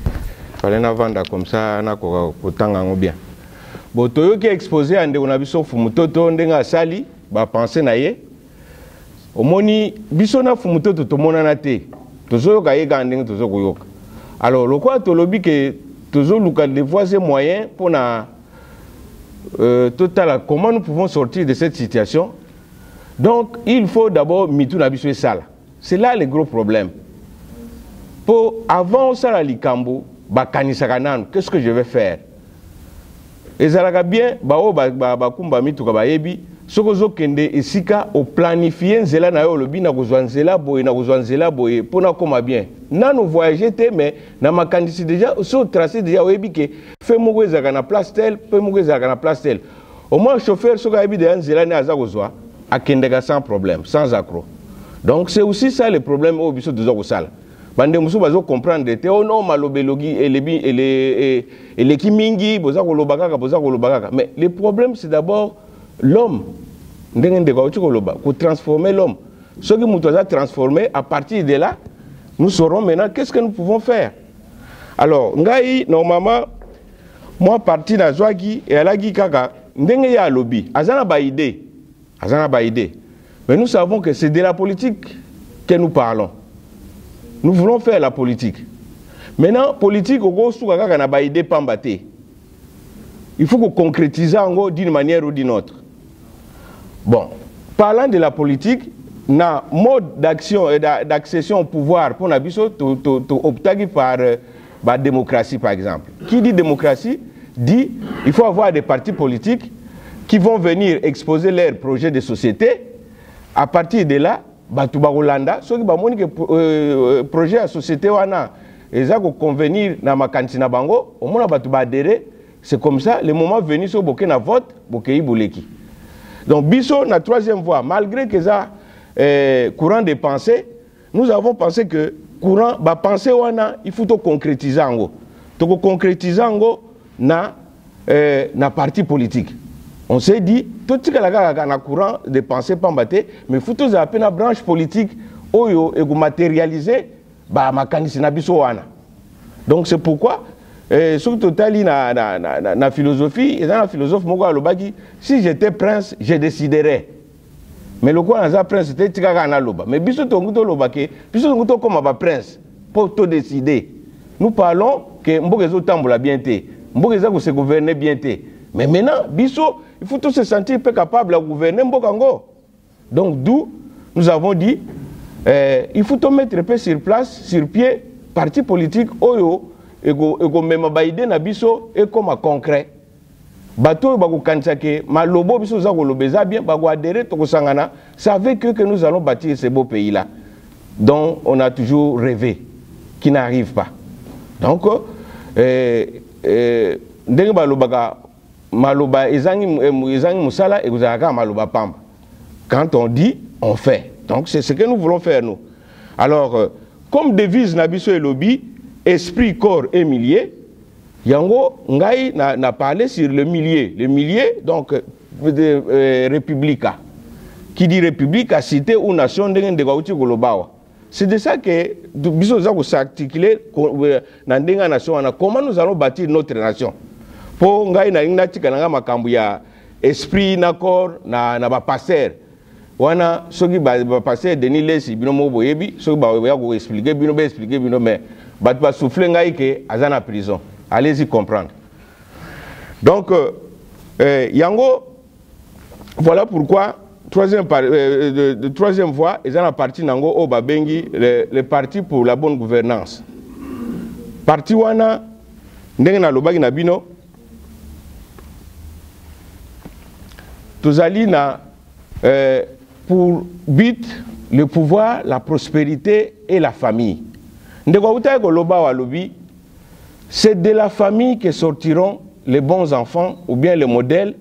fallait na vanda comme ça na ko tanga bien. Bon toyo qui exposé ande on a biso Fumutoto ndenga sali ba penser na ye. Omoni biso na Fumutoto to mona na te. Tozo ka ye gandeng tozo ko yoka. Alors le quoi to lobby que toujours des voies et moyens pour total comment nous pouvons sortir de cette situation. Donc il faut d'abord mitou na biso sala. C'est là le gros problème. Pour avant sala likambo bakanisa kananu, qu'est-ce que je vais faire? Ezalaka bien ba kumba mitu ka bayebi sokozo kende esika o planifier nzela na yo lobi na kozwa nzela boye pona koma bien. Nano voyager te mais na makandisi déjà so tracé déjà oyebi ke fait moko ezaka na place tel, fait moko ezaka na place tel. Au moins chauffeur soka yebi de nzela na aza kozwa akendeka sans problème, sans accro. Donc c'est aussi ça le problème au biso de sala. Bande musu bazo comprendre te oh non malobelogi et les kimingi boza kolobaka mais le problème c'est d'abord l'homme pour transformer l'homme. Ce que nous avons transformé, à partir de là, nous saurons maintenant qu'est-ce que nous pouvons faire. Alors, ngai normalement, moi parti na Zouagi et Alagi Kaka, ndenge ya lobby, azana ba idée. Mais nous savons que c'est de la politique que nous parlons. Nous voulons faire la politique. Maintenant, politique au gros sou kaka na ba idée pambate. Il faut qu'on concrétise d'une manière ou d'une autre. Bon, parlant de la politique, na mode d'action et d'accession au pouvoir pour Nabiso, optagi par la démocratie par exemple. Qui dit démocratie dit il faut avoir des partis politiques qui vont venir exposer leurs projets de société. À partir de là, Batouba Rolanda, ceux qui vont projet de société wana, ils vont convenir na makantina bango, au moins Batouba adhérer. C'est comme ça, le moment venu sur Boké na vote, Boké Bouleki. Donc, Bisso, la troisième voie, malgré que ça, courant des pensées, nous avons pensé que courant, bah, pensée, il faut tout concrétiser en gros. Tout concrétiser en gros, na parti politique. On s'est dit, tout ce que la courant des pensées, pas mais il faut tout appeler la branche politique, oyo, et vous matérialiser, bah, ma candidature Bisso wana. Donc, c'est pourquoi, surtout na philosophie, et dans la philosophie, si j'étais prince, je déciderais. mais le quoi dans prince c'était tika na loba mais biso tonguto loba ke biso tonguto comme ba prince pour tout décider. Nous parlons que mboka zo tambola bien té mboka za ko se gouverner bien té mais maintenant biso il faut tous se sentir peu capable de gouverner mboka ngo. Donc d'où nous avons dit il faut tout mettre peu sur place sur pied parti politique oyo ego même ba idée na biso et comme concret bato ba ko kanisa ke malobo biso za ko lobeza bien ba ko adhérer to ko sangana c'est avec eux que nous allons bâtir ce beau pays là dont on a toujours rêvé qui n'arrive pas. Donc ndenge ba lobaka maloba ezangi musala et kozaka maloba pamba. Quand on dit on fait. Donc c'est ce que nous voulons faire nous. Alors comme devise na biso et lobby esprit, corps et millier, yango ngai na parlé sur le millier donc républica. Qui dit république a cité ou nation ndenge ngauti kolobawa. C'est de ça que biso za ko s'articuler na ndenga nation wana comment nous allons bâtir notre nation. Po ngai na ngina tika nga makambu ya esprit na corps na ba passer. Wana soki ba passer Denis Lesi bino mo boyebi soki ba ya ko expliquer bino mais bat ba souffler ngai ke azana prison. Allez-y comprendre. Donc yango voilà pourquoi troisième voie ils ont parti nango au babengi le parti pour la bonne gouvernance. Parti wana ndenge na lobaki na bino tozali na pour but le pouvoir, la prospérité et la famille. C'est de la famille que sortiront les bons enfants ou bien les modèles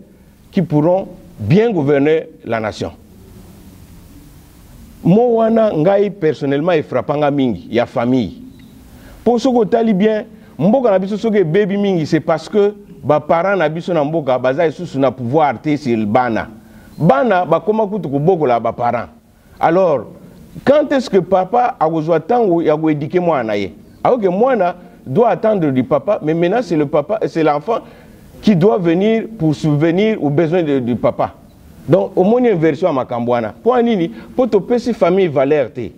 qui pourront bien gouverner la nation. Moi, ngai personnellement, il frappanga mingi, il y a famille. Pour ce que tu bien, mboka na biso soke baby mingi, c'est parce que ba parents na biso na mboka baza isusu na pouvoir te sur le bana. Bana ba koma kutu kuboko la ba parents. Alors, quand est-ce que papa a besoin de temps où il a éduqué moi naie? Alors que moi doit attendre du papa, mais maintenant c'est le papa, c'est l'enfant qui doit venir pour subvenir aux besoins du papa. Donc au moins une version à Makambouana. Pour nini, pour te payer famille valeur te.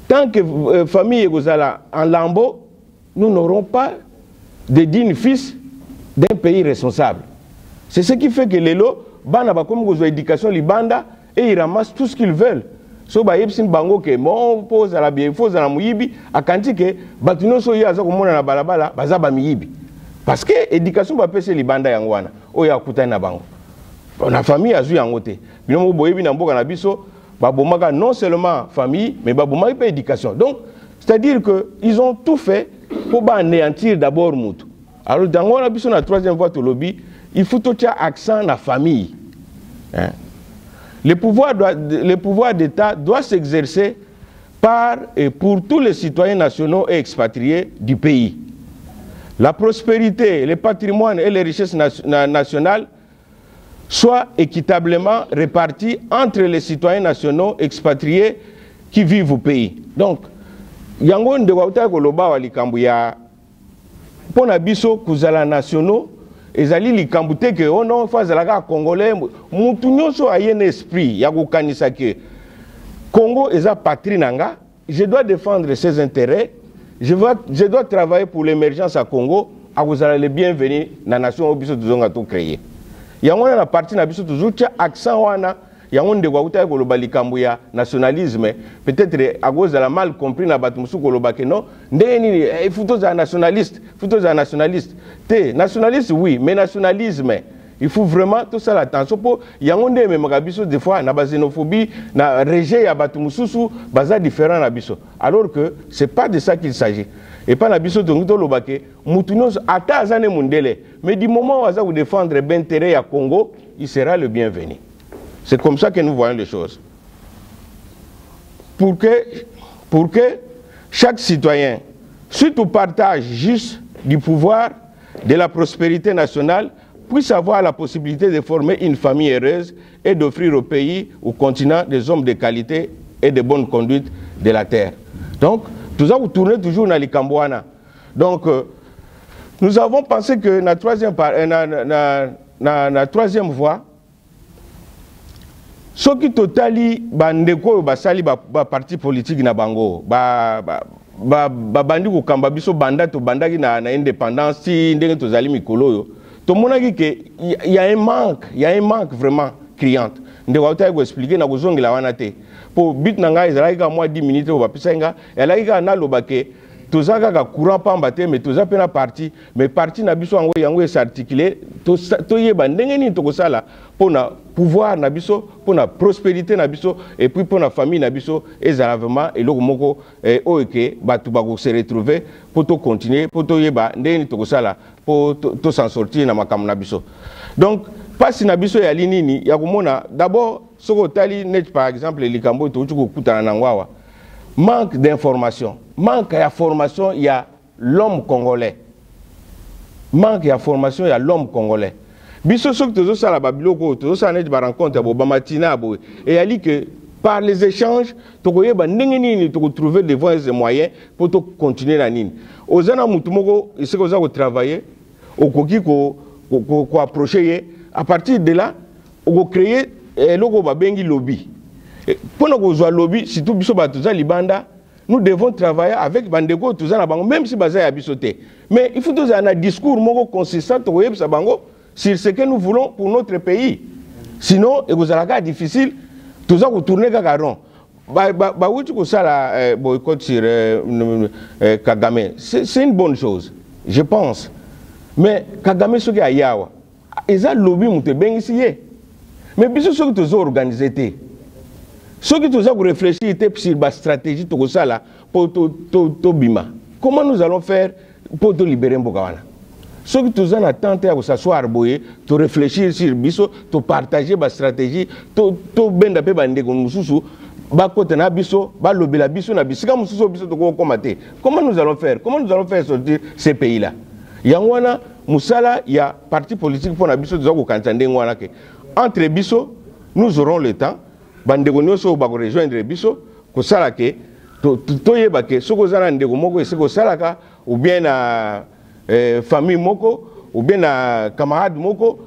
Tant que famille est en lambeau, nous n'aurons pas de dignes fils d'un pays responsable. C'est ce qui fait que les lots, bana ba comme besoin d'éducation libanda et ils ramassent tout ce qu'ils veulent. So ba yebsin bango ke mon pose à la bien fose à la muyibi akanti ke batuno so ya za ko mona na balabala baza ba miyibi. Parce que éducation ba pese libanda yango wana oya kutana na bango. Na famille azu yango te. Bino mo boyebi na mboka na biso ba bomaka non seulement famille mais ba bomaka pe éducation. Donc c'est-à-dire que ils ont tout fait pour anéantir d'abord mutu. Alors dans la biso na troisième voie to lobby, il faut tout accent na famille. Hein? Le pouvoir d'État doit s'exercer par et pour tous les citoyens nationaux et expatriés du pays. La prospérité, le patrimoine et les richesses nationales soient équitablement répartis entre les citoyens nationaux expatriés qui vivent au pays. Donc, yango ndewauta koloba walikambu ya pona biso kuzala nationaux ezali likambu te ke ono fazalaka congolais mutu nyonso ayene esprit ya kokanisa ke Congo eza patrie nanga, je dois défendre ses intérêts, je dois travailler pour l'émergence à Congo, a kozala le bienvenu na nation biso tuzonga to créer. Yango na partie na biso toujours tia accent wana yango ndeko akuta koloba likambu ya nationalisme, peut-être a kozala mal compris na batu musu koloba ke non ndeni il faut tous nationaliste, te nationaliste oui, mais nationalisme il faut vraiment tout ça l'attention pour yango ndeme makabiso des fois na xénophobie na rejet ya batu mususu baza différent na biso, alors que c'est pas de ça qu'il s'agit. Et pas na biso to lobake mutu nyonso ata azane mundele, mais du moment où aza vous défendre l'intérêt ya Congo, il sera le bienvenu. C'est comme ça que nous voyons les choses. Pour que chaque citoyen, suite au partage juste du pouvoir, de la prospérité nationale, puisse avoir la possibilité de former une famille heureuse et d'offrir au pays, au continent, des hommes de qualité et de bonne conduite de la terre. Donc, tout ça, vous tournez toujours dans les Cambouana. Donc, nous avons pensé que la troisième voie, Ce qui totali bandeko basali ba parti politique na bango bandi ko kamba biso banda to bandaki na indépendance ti ndenge tozali mikolo yo to monaki ke il y a un manque vraiment criant ndeko auta ko expliquer na kozongela wana te po bit na ngai ezalaki ka moi 10 minutes o bapesa nga elaki ka na lobake tozaka ka courant pamba te mais toza pena parti mais parti na biso yango s'articuler to yeba ndenge ni to kosala pona pouvoir na biso pona prospérité na biso et puis pona famille na biso ezala vraiment eloko moko oeke batu ba ko se retrouver pour to continuer pour to yeba ndenge ni to kosala pour to s'en sortir na makambo na biso. Donc pasi na biso ya linini ya komona d'abord soko tali net par exemple likambo to tuko kutana na ngwawa manque d'information, manque de formation, il y a l'homme congolais. Manque de formation, il y a l'homme congolais. Biso sok tozo sala ba biloko tozo sala net ba rencontre bo ba matina bo et il dit que par les échanges to ko yeba ndenge nini to ko trouver des voies et moyens pour to continuer la nini. Ozana mutu moko iseko za ko travailler okoki ko approcher à partir de là on créer loko ba bengi lobby. Pour nous lobby, si tout biso batuza libanda, nous devons travailler avec bandeko tuza na bango même si baza ya bisoté. Mais il faut tous un discours moko consistant to yebisa bango sur ce que nous voulons pour notre pays. Sinon, et vous allez difficile, tuza ko tourner kaka rond. Ba wuti ko sala boycott sur Kagame. C'est une bonne chose, je pense. Mais Kagame soki ayawa, eza lobby muté bengisi ye. Mais biso soki tuza organiser té. Ce qui nous a réfléchi était sur la stratégie pour bima. Comment nous allons faire pour te libérer Mbokawana? Ce qui nous a tenté à s'asseoir, de réfléchir sur biso, de partager la stratégie, de benda pe bande ko mususu, ba kotena biso, ba lobela biso na bisika mususu biso to ko komate. Comment nous allons faire? Comment nous allons faire sortir ces pays-là? Yangwana musala ya parti politique pour na biso de ko kantande ngwana ke. Entre biso, nous aurons le temps bandeko nyonso ba ko rejoindre biso ko sala ke to yeba ke soko zana ndeko moko esiko salaka ou bien na famille moko ou bien na camarade moko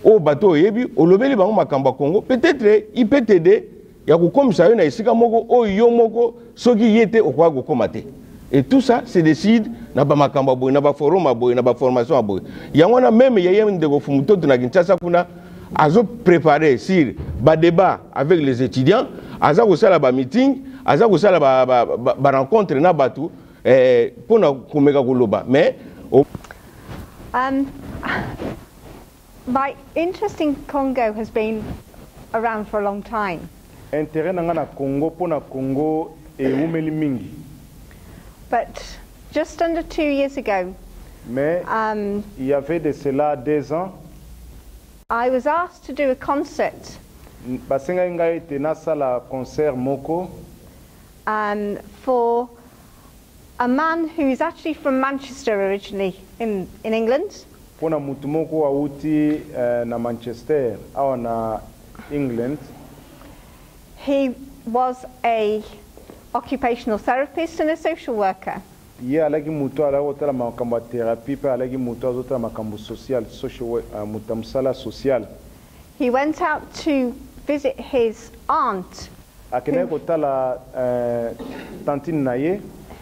o bato yebi o lobeli bango makamba Congo peut-être il peut t'aider ya ko komisa yo na esika moko o yo moko soki yete o kwa ko komate et tout ça se décide na ba makamba boy na ba forum boy na ba formation boy yangona même yeye ndeko fumuto na Kinshasa kuna azo préparé sur ba débat avec les étudiants, aza ko sala ba meeting, aza ko sala ba rencontre na batu pour na komeka koloba. Mais my interest in Congo has been around for a long time. Intérêt nanga na Congo pour na Congo e umeli mingi. But just under 2 years ago, mais il y avait de cela 2 ans. I was asked to do a concert for a man who is actually from Manchester originally in England. He was an occupational therapist and a social worker. He went out to visit his aunt,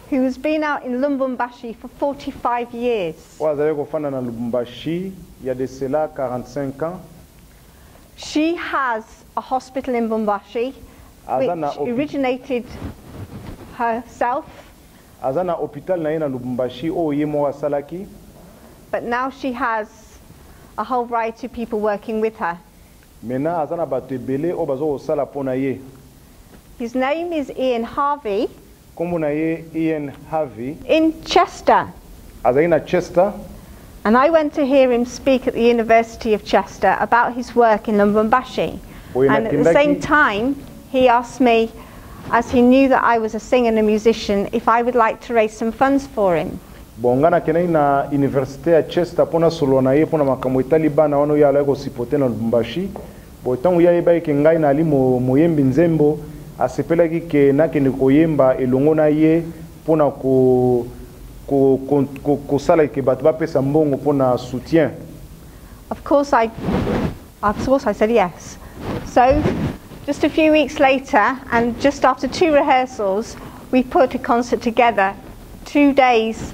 who has been out in Lubumbashi for 45 years. She has a hospital in Lubumbashi which originated herself. But now she has a whole variety of people working with her. His name is Ian Harvey. In Chester. And I went to hear him speak at the University of Chester about his work in Lubumbashi. And at the same time, he asked me, as he knew that I was a singer and a musician, if I would like to raise some funds for him. Bongana kenai na Université ya Chester pona solo na ye pona makambo Talibana wano ya lego sipote na Lubumbashi. Botangu ya iba ke ngai na ali moyembi nzembo asepela ki ke na ke ne koyemba elongo na ye pona ko sala ke bato ba pesa mbongo pona soutien. Of course I said yes. So just a few weeks later, and just after 2 rehearsals, we put a concert together 2 days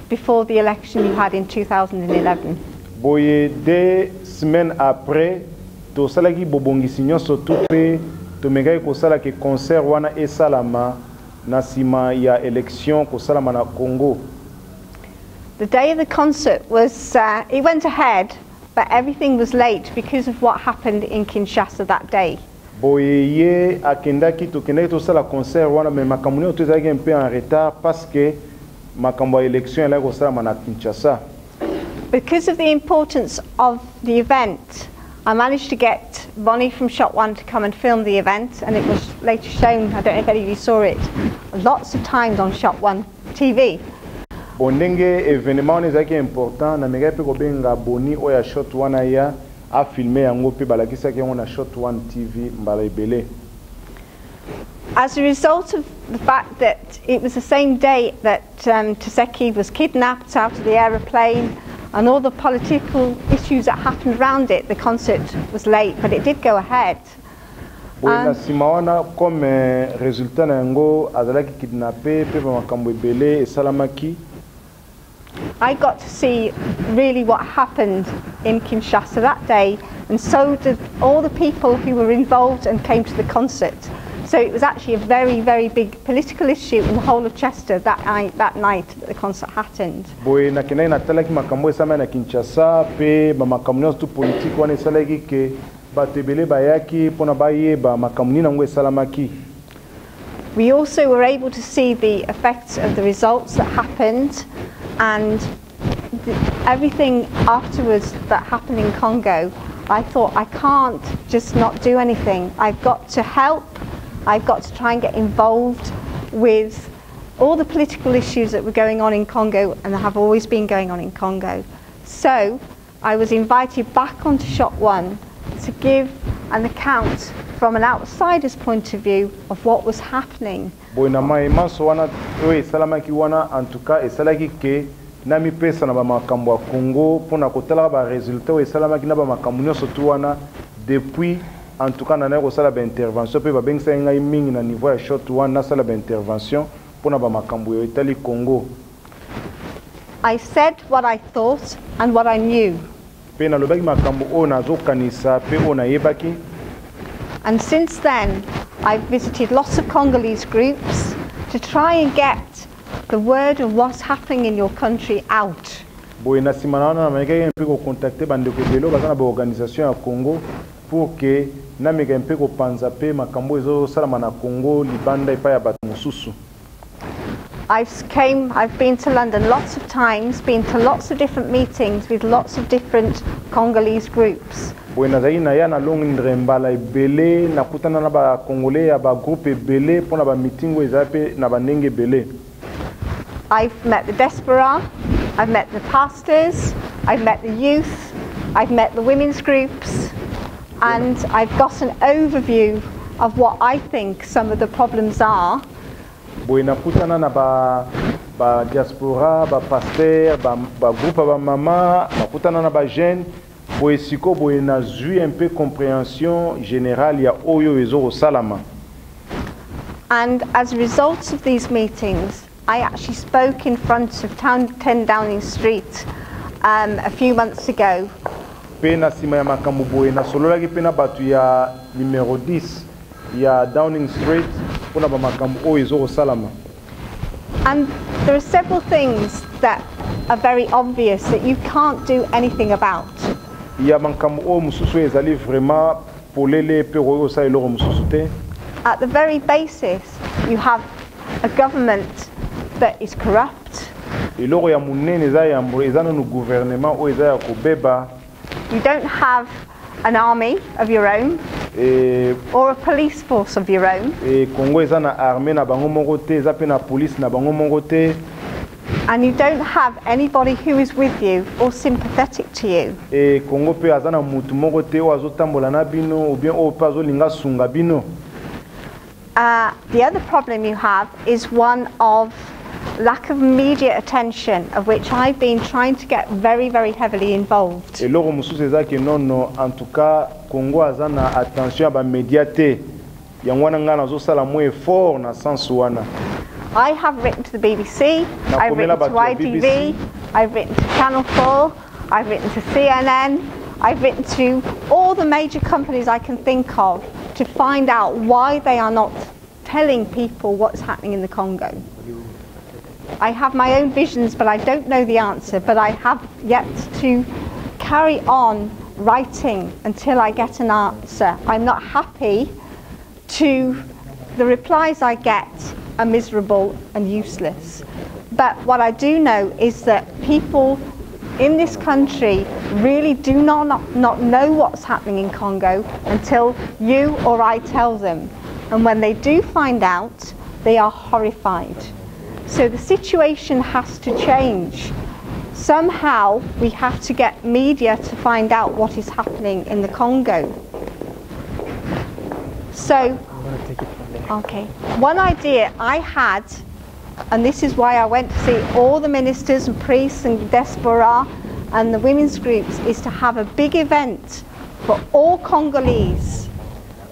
before the election you had in 2011. Boye 2 semaines après, to salaki bobongisi nyonso tupe to megai ko sala ke concert wana esalama na sima ya election ko salama na Congo. The day of the concert was it went ahead, but everything was late because of what happened in Kinshasa that day. Boye ye akendaki to sala concert wana me makamuni to zaki un peu en retard parce que makambo election la ko salama na Kinshasa. Because of the importance of the event, I managed to get Bonnie from Shot One to come and film the event, and it was later shown, I don't know if any of you saw it, lots of times on Shot One TV. Bondenge événement ezaki important na mega pe ko benga Boni oya Shot One ya a filmer yango pe balakisa ke on a Shot One TV mbala ibele. As a result of the fact that it was the same day that Tshisekedi was kidnapped out of the aeroplane, and all the political issues that happened around it, the concert was late, but it did go ahead. Comme résultat nango azalaki kidnappé pe makambo ebele esalamaki. I got to see really what happened in Kinshasa that day, and so did all the people who were involved and came to the concert. So it was actually a very, very big political issue in the whole of Chester that night that the concert happened. Boy na kenai na talaki makambo esama na Kinshasa pe ba makambo tu politique wana esalaki ke batebele bayaki pona baye ba makamuni nango esalamaki. We also were able to see the effects of the results that happened, and everything afterwards that happened in Congo. I thought, I can't just not do anything. I've got to help. I've got to try and get involved with all the political issues that were going on in Congo and have always been going on in Congo. So I was invited back onto Shot One to give an account from an outsider's point of view of what was happening. En tout cas, esalaki ke nami pesa na ba makambo ya Congo pona kotala ba résultat esalamaki na ba makambo nyonso tu wana depuis. En tout cas, on a fait une intervention, puis on a fait un niveau de Shot One, on a fait une intervention pour le Italie Congo. I said what I thought and what I knew. And since then, I've visited lots of Congolese groups to try and get the word of what's happening in your country out. Pour que nameka mpe ko panza pe makambo ezo salama na Congo libanda ipa ya batu mususu. I've been to London lots of times, been to lots of different meetings with lots of different Congolese groups. Buena zaina ya na Londres mbala ibele na kutana na ba Congolais ya ba groupe ebele pona ba meetingo ezape na ba ndenge ebele. I've met the diaspora, I've met the pastors, I've met the youth, I've met the women's groups. And I've got an overview of what I think some of the problems are. Boina kutana na ba diaspora, ba pasteur, ba groupe ba mama, kutana na ba jeune, boisiko boina zui un peu compréhension générale ya oyo ezo salama. And as a result of these meetings, I actually spoke in front of 10 Downing Street a few months ago. Pena sima ya makambo boye na sololaki pena batu ya numéro 10 ya Downing Street pona ba makambo o ezo salama. And there are several things that are very obvious that you can't do anything about. Ya makambo o mususu ezali vraiment polele pe royo sa eloro mususu te. At the very basis, you have a government that is corrupt. Eloro ya munene eza ya mbezana no gouvernement o eza ya kobeba. You don't have an army of your own or a police force of your own. Congo eza na armée na bango moko te, eza pe na police na bango moko te. And you don't have anybody who is with you or sympathetic to you. Congo pe aza na mutu moko te o azotambola na bino ou bien o pe azolinga sunga bino. The other problem you have is one of lack of media attention, of which I've been trying to get very, very heavily involved. Et loro mususu eza ke non en tout cas Congo aza na attention ba médiaté yango wana nga nazosala mo effort na sens wana. I have written to the BBC, I've written to ITV, I've written to Channel 4, I've written to CNN, I've written to all the major companies I can think of to find out why they are not telling people what's happening in the Congo. I have my own visions, but I don't know the answer, but I have yet to carry on writing until I get an answer. I'm not happy to the replies I get are miserable and useless. But what I do know is that people in this country really do not know what's happening in Congo until you or I tell them. And when they do find out, they are horrified. So the situation has to change. Somehow we have to get media to find out what is happening in the Congo. So, okay, one idea I had, and this is why I went to see all the ministers and priests and diaspora and the women's groups, is to have a big event for all Congolese.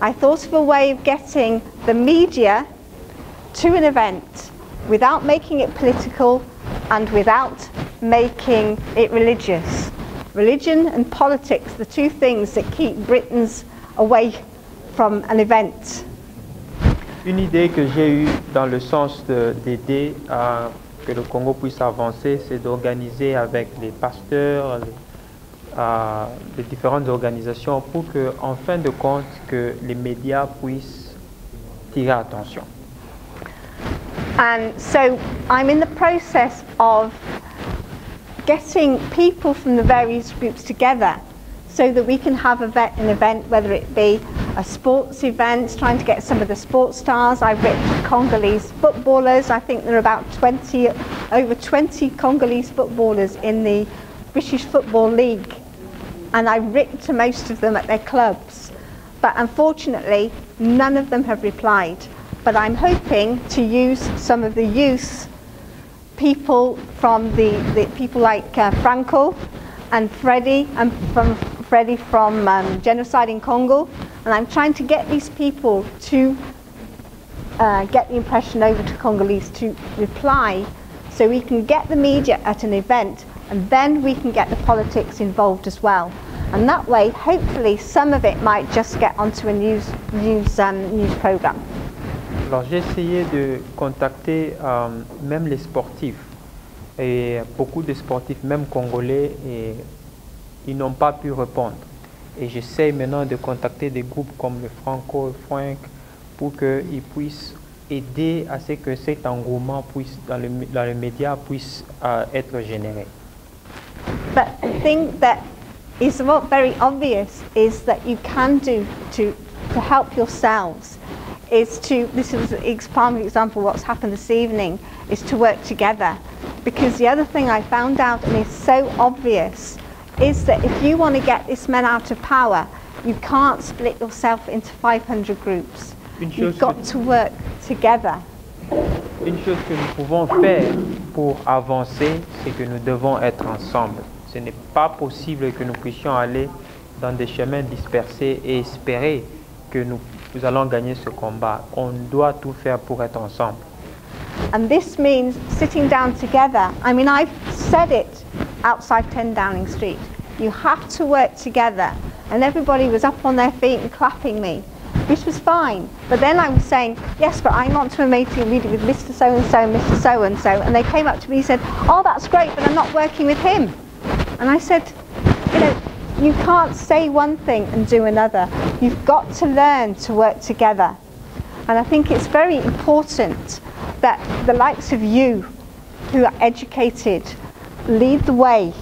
I thought of a way of getting the media to an event without making it political and without making it religious. Religion and politics, the two things that keep Britons away from an event. Une idée que j'ai eue dans le sens d'aider à que le Congo puisse avancer, c'est d'organiser avec les pasteurs, les différentes organisations pour que, en fin de compte, que les médias puissent tirer attention. And so I'm in the process of getting people from the various groups together so that we can have an event, whether it be a sports event, trying to get some of the sports stars. I've written to Congolese footballers. I think there are about over 20 Congolese footballers in the British Football League. And I've written to most of them at their clubs. But unfortunately, none of them have replied. But I'm hoping to use some of the youth people from the people like Franco and Freddie, and from Freddie from Genocide in Congo, and I'm trying to get these people to get the impression over to Congolese to reply, so we can get the media at an event, and then we can get the politics involved as well. And that way, hopefully, some of it might just get onto a news program. Alors j'ai essayé de contacter même les sportifs, et beaucoup de sportifs, même congolais, et ils n'ont pas pu répondre. Et j'essaie maintenant de contacter des groupes comme le Franco et Frank pour qu'ils puissent aider à ce que cet engouement puisse, dans le média puisse être généré. But the thing that is very obvious is that you can do to help yourselves is to, this is a prime example what's happened this evening, is to work together. Because the other thing I found out, and it's so obvious, is that if you want to get this man out of power, you can't split yourself into 500 groups. You've got to work together. Une chose que nous pouvons faire pour avancer, c'est que nous devons être ensemble. Ce n'est pas possible que nous puissions aller dans des chemins dispersés et espérer que nous allons gagner ce combat. On doit tout faire pour être ensemble. And this means sitting down together. I mean, I've said it outside 10 Downing Street. You have to work together. And everybody was up on their feet and clapping me, which was fine. But then I was saying, yes, but I'm on to a meeting with Mr. So-and-so and Mr. So-and-so. And they came up to me and said, oh, that's great, but I'm not working with him. And I said, you know, you can't say one thing and do another. You've got to learn to work together. And I think it's very important that the likes of you, who are educated, lead the way.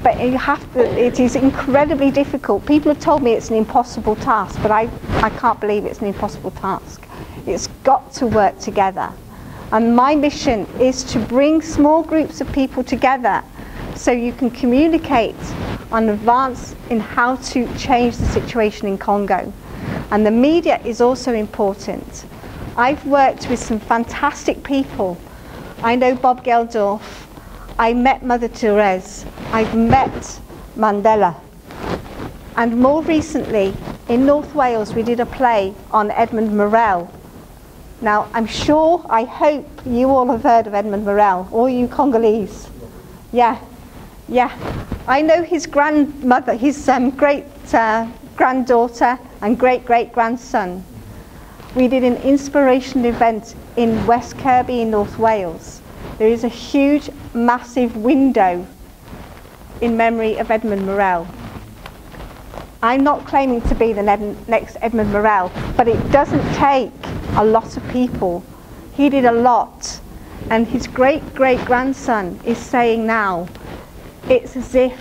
But you have to, it is incredibly difficult. People have told me it's an impossible task, but I can't believe it's an impossible task. It's got to work together. And my mission is to bring small groups of people together so you can communicate and advance in how to change the situation in Congo. And the media is also important. I've worked with some fantastic people. I know Bob Geldof. I met Mother Therese. I've met Mandela. And more recently, in North Wales, we did a play on Edmund Morel. Now, I'm sure, I hope you all have heard of Edmund Morel, all you Congolese. Yeah. I know his grandmother, his great granddaughter and great-great-grandson. We did an inspiration event in West Kirby in North Wales. There is a huge, massive window in memory of Edmund Morel. I'm not claiming to be the next Edmund Morel, but it doesn't take a lot of people. He did a lot, and his great-great-grandson is saying now, it's as if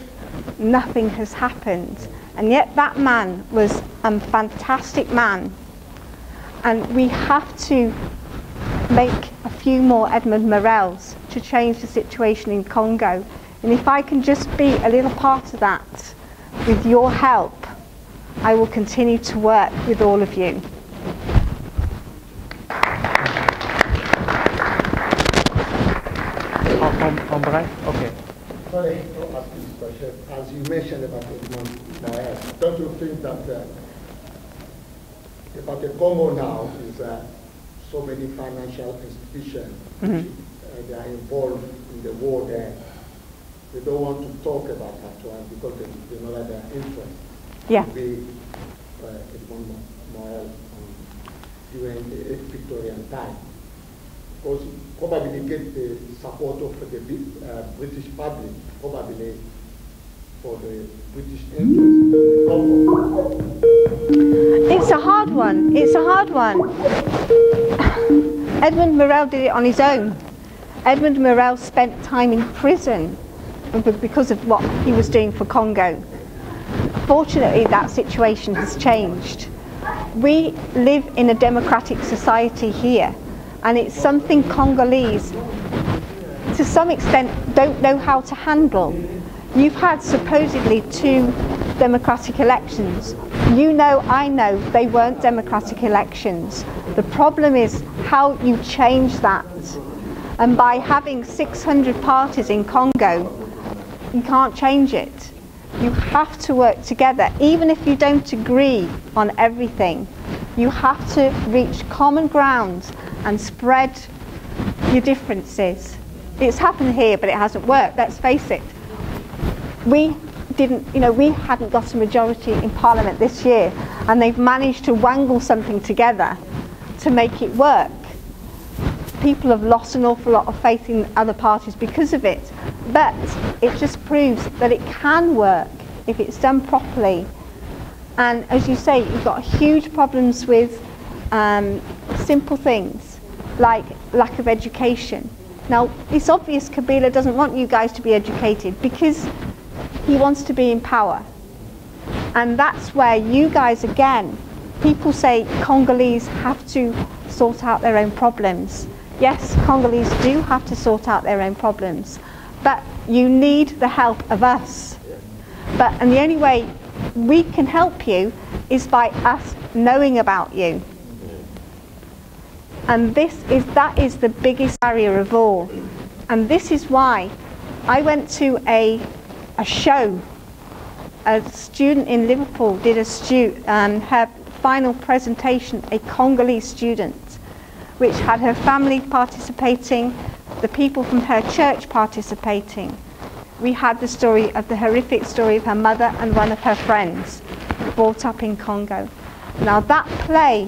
nothing has happened. And yet that man was a fantastic man. And we have to make a few more Edmund Morels to change the situation in Congo. And if I can just be a little part of that, with your help, I will continue to work with all of you. En bref, okay. Sorry to ask this question. As you mentioned about Edmund Morel, don't you think that about the Congo now is so many financial institutions they are involved in the war there. They don't want to talk about that one because they know that their interest will be Edmund Morel during the Victorian time. Because probably get the support of the British public, probably for the British interest in the Congo. It's a hard one. It's a hard one. Edmund Morel did it on his own. Edmund Morel spent time in prison because of what he was doing for Congo. Fortunately, that situation has changed. We live in a democratic society here, and it's something Congolese, to some extent, don't know how to handle. You've had supposedly 2 democratic elections. You know, I know, they weren't democratic elections. The problem is how you change that. And by having 600 parties in Congo, you can't change it. You have to work together, even if you don't agree on everything. You have to reach common ground and spread your differences. It's happened here, but it hasn't worked, let's face it. We hadn't got a majority in Parliament this year, and they've managed to wangle something together to make it work. People have lost an awful lot of faith in other parties because of it, but it just proves that it can work if it's done properly. And as you say, you've got huge problems with simple things like lack of education. Now, it's obvious Kabila doesn't want you guys to be educated because he wants to be in power. And that's where you guys, again, people say Congolese have to sort out their own problems. Yes, Congolese do have to sort out their own problems, but you need the help of us. And the only way we can help you is by us knowing about you. And that is the biggest barrier of all. And this is why I went to a show. A student in Liverpool did her final presentation, a Congolese student, which had her family participating, the people from her church participating. We had the story of the horrific story of her mother and one of her friends brought up in Congo. Now that play,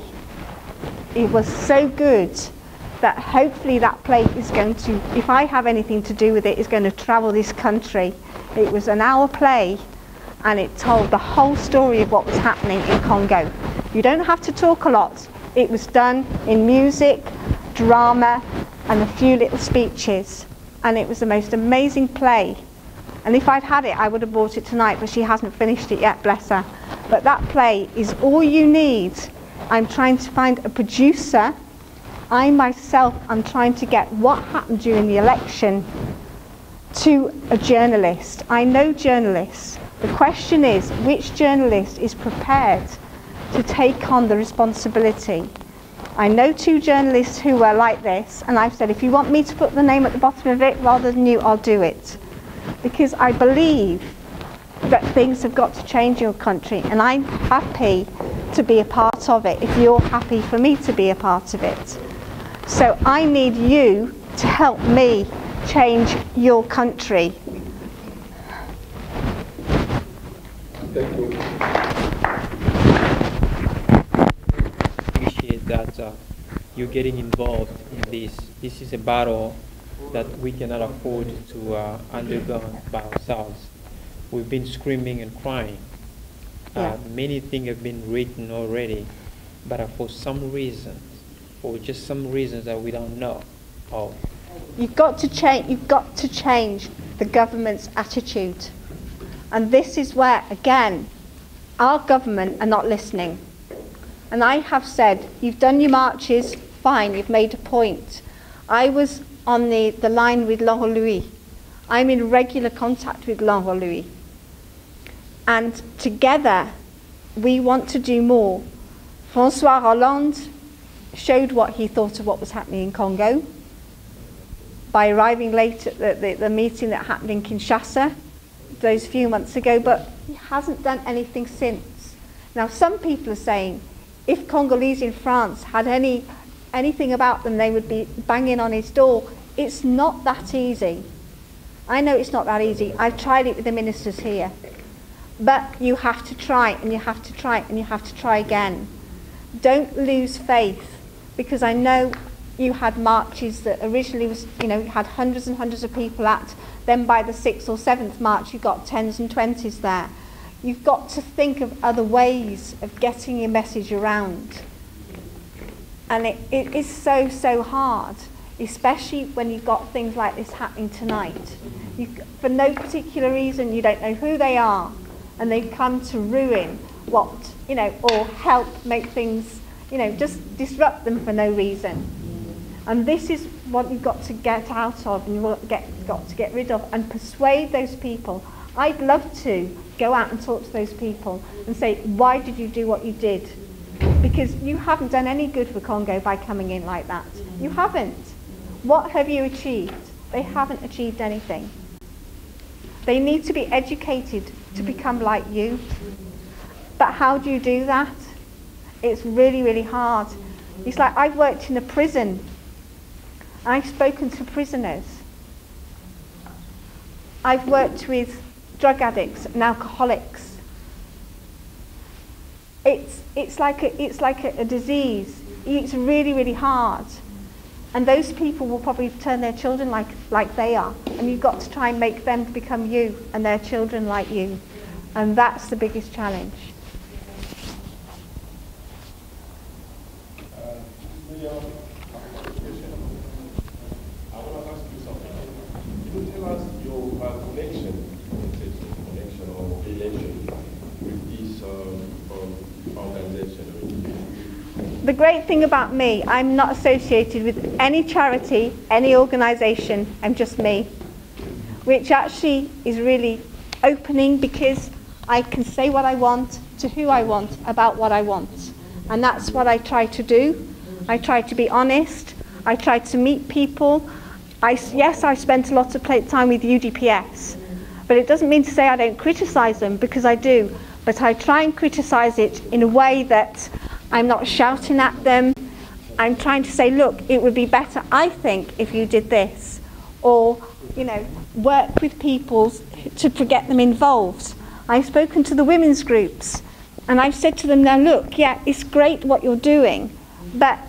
it was so good that hopefully that play is going to, if I have anything to do with it, is going to travel this country. It was an hour play and it told the whole story of what was happening in Congo. You don't have to talk a lot. It was done in music, drama, and a few little speeches. And it was the most amazing play. And if I'd had it, I would have bought it tonight, but she hasn't finished it yet, bless her. But that play is all you need. I'm trying to find a producer. I myself am trying to get what happened during the election to a journalist. I know journalists. The question is, which journalist is prepared to take on the responsibility? I know 2 journalists who were like this, and I've said, if you want me to put the name at the bottom of it rather than you, I'll do it. Because I believe that things have got to change in your country, and I'm happy to be a part of it if you're happy for me to be a part of it. So I need you to help me change your country. Thank you. Appreciate that you're getting involved in this. This is a battle that we cannot afford to undergo by ourselves. We've been screaming and crying. Many things have been written already, but for some reasons, or just some reasons that we don't know of. You've got to change. You've got to change the government's attitude, and this is where, again, our government are not listening. And I have said, you've done your marches, fine. You've made a point. I was on the line with Laurent Louis. I'm in regular contact with Laurent Louis. And together, we want to do more. François Hollande showed what he thought of what was happening in Congo by arriving late at the meeting that happened in Kinshasa those few months ago, but he hasn't done anything since. Now, some people are saying, if Congolese in France had anything about them, they would be banging on his door. It's not that easy. I know it's not that easy. I've tried it with the ministers here. But you have to try, and you have to try, and you have to try again. Don't lose faith, because I know you had marches that originally was, you had hundreds and hundreds of people at. Then by the 6th or 7th march, you got 10s and 20s there. You've got to think of other ways of getting your message around. And it is so, so hard, especially when you've got things like this happening tonight. For no particular reason, you don't know who they are, and they come to ruin what, or help make things, just disrupt them for no reason. And this is what you've got to get out of, and you've got to get rid of, and persuade those people. I'd love to go out and talk to those people and say, why did you do what you did? Because you haven't done any good for Congo by coming in like that. You haven't. What have you achieved? They haven't achieved anything. They need to be educated to become like you. But how do you do that? It's really, really hard. It's like, I've worked in a prison. I've spoken to prisoners. I've worked with drug addicts and alcoholics. It's like a disease. It's really, really hard. And those people will probably turn their children like they are. And you've got to try and make them become you and their children like you. And that's the biggest challenge. The great thing about me, I'm not associated with any charity, any organisation, I'm just me. Which actually is really opening, because I can say what I want to who I want about what I want. And that's what I try to do. I try to be honest. I try to meet people. Yes, I spent a lot of time with UDPS, but it doesn't mean to say I don't criticise them, because I do. But I try and criticise it in a way that I'm not shouting at them. I'm trying to say, look, it would be better, I think, if you did this. Or, work with people to get them involved. I've spoken to the women's groups, and I've said to them, now look, yeah, it's great what you're doing, but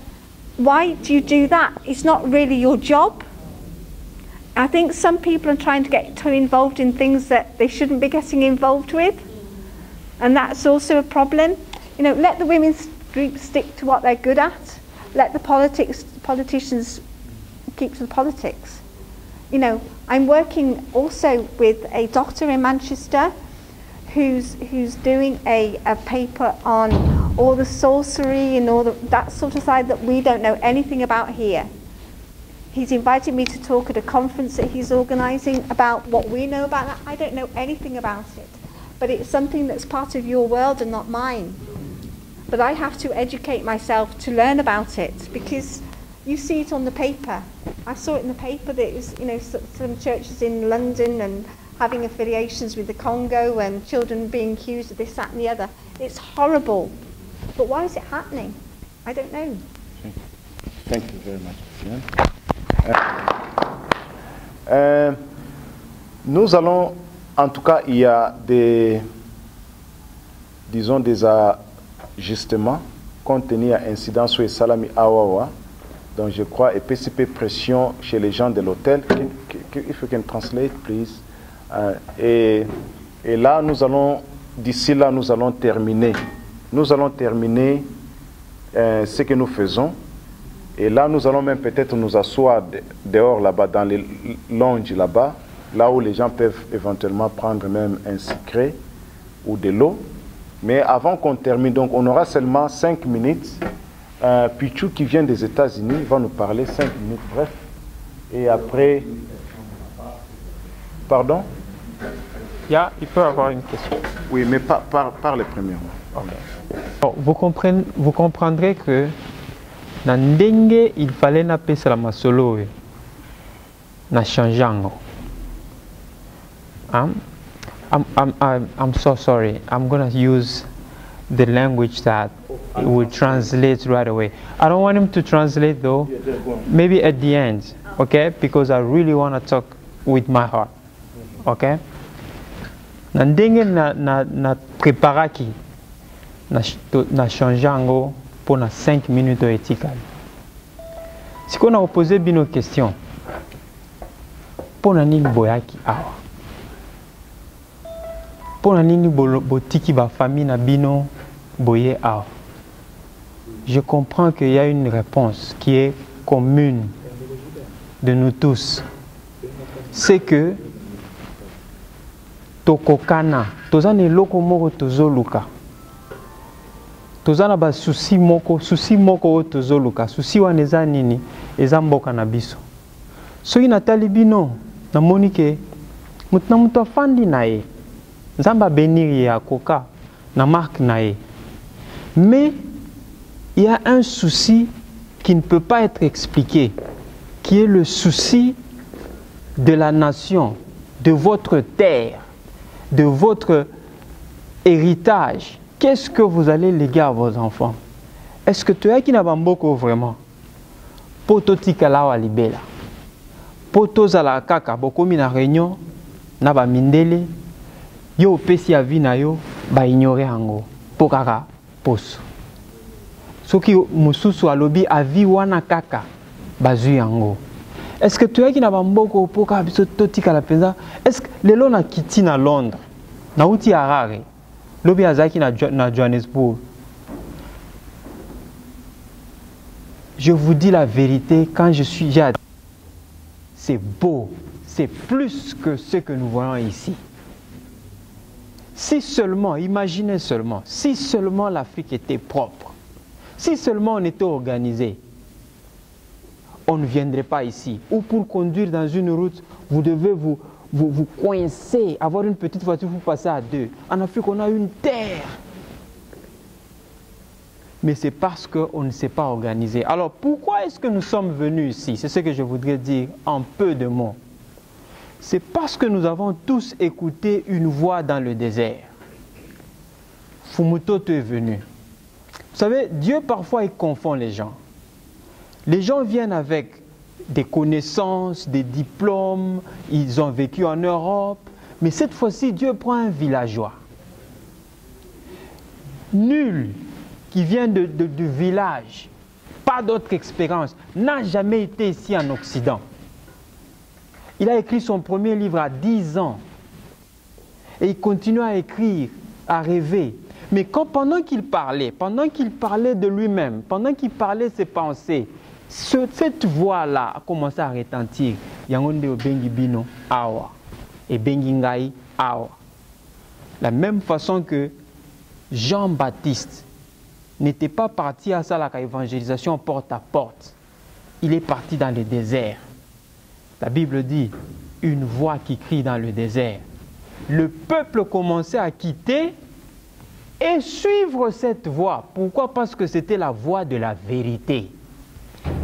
why do you do that? It's not really your job. I think some people are trying to get too involved in things that they shouldn't be getting involved with, and that's also a problem. Let the women's groups stick to what they're good at. Let the politicians keep to the politics. I'm working also with a doctor in Manchester who's doing a paper on all the sorcery and all that sort of side that we don't know anything about here. He's invited me to talk at a conference that he's organising about what we know about that. I don't know anything about it, but it's something that's part of your world and not mine. but I have to educate myself to learn about it, because you see it on the paper. I saw it in the paper that it was, you know, some churches in London and having affiliations with the Congo and children being accused of this, that and the other. It's horrible. But why is it happening? I don't know. Thank you very much. Nous allons, en tout cas, il y a des, disons, des ajustements compte tenu à incidence sur Salami Awawa. Donc je crois, et PCP pression chez les gens de l'hôtel. If you can translate, please. Et là, nous allons, d'ici là, nous allons terminer. Nous allons terminer ce que nous faisons. Et là, nous allons même peut-être nous asseoir dehors là-bas, dans les lounges là-bas, là où les gens peuvent éventuellement prendre même un sucré ou de l'eau. Mais avant qu'on termine, donc on aura seulement 5 minutes. Pichou qui vient des États-Unis va nous parler 5 minutes, bref. Et après... Pardon? Il peut avoir une question. Oui, mais parle premièrement. Okay. Oh, vous comprendrez que dans ndenge il fallait napesa la masolo na changeango. I'm so sorry. I'm gonna use the language that will translate right away. I don't want him to translate though. Maybe at the end, okay? Because I really want to talk with my heart, okay? Na ndenge na preparaki na changeango pour na 5 minutes etikali. Si on a posé bino question, pour na nini boyaki awa? Pour na nini botiki ba famille na bino boye awa? Je comprends qu'il y a une réponse qui est commune de nous tous. C'est que tokokana, tozane loko moko tozoluka. Tozana ba susi moko tozoluka. Susi waneza nini, eza mboka na biso. So inatali bino, na monike, mutu afandi na ye. Nzamba beniri ya koka, na marque na ye. Mais il y a un souci qui ne peut pas être expliqué, qui est le souci de la nation, de votre terre, de votre héritage. Qu'est-ce que vous allez léguer à vos enfants? Est-ce que tu es qui n'a pas beaucoup vraiment? Poto tikala wa libela. Poto zala kaka boko mina réunion na ba mindele yo pesi ya vi na yo ba ignorer ango pokaka poso. Soki mususu alobi avi wana kaka bazu yango. Est-ce que tu es qui n'a pas mboko poka biso totika la penza? Est-ce que lelo na kiti na Londres na uti Harare lobi azaki na Johannesburg? Je vous dis la vérité, quand je suis c'est beau, c'est plus que ce que nous voyons ici. Si seulement, imaginez seulement, si seulement l'Afrique était propre, si seulement on était organisé, on ne viendrait pas ici. Ou pour conduire dans une route, vous devez vous coincer, avoir une petite voiture, vous passez à deux. En Afrique, on a une terre. Mais c'est parce qu'on ne s'est pas organisé. Alors, pourquoi est-ce que nous sommes venus ici? C'est ce que je voudrais dire en peu de mots. C'est parce que nous avons tous écouté une voix dans le désert. Fumutoto est venu. Vous savez, Dieu parfois il confond les gens. Les gens viennent avec des connaissances, des diplômes, ils ont vécu en Europe, mais cette fois-ci, Dieu prend un villageois. Nul qui vient du village, pas d'autre expérience, n'a jamais été ici en Occident. Il a écrit son premier livre à 10 ans. Et il continue à écrire, à rêver. Mais pendant qu'il parlait de lui-même, pendant qu'il parlait ses pensées, cette voix-là a commencé à retentir. Yangonde obengi bino awa. Et bengi ngai awa. La même façon que Jean-Baptiste n'était pas parti à ça la évangélisation porte à porte. Il est parti dans le désert. La Bible dit, une voix qui crie dans le désert. Le peuple commençait à quitter et suivre cette voie. Pourquoi? Parce que c'était la voie de la vérité.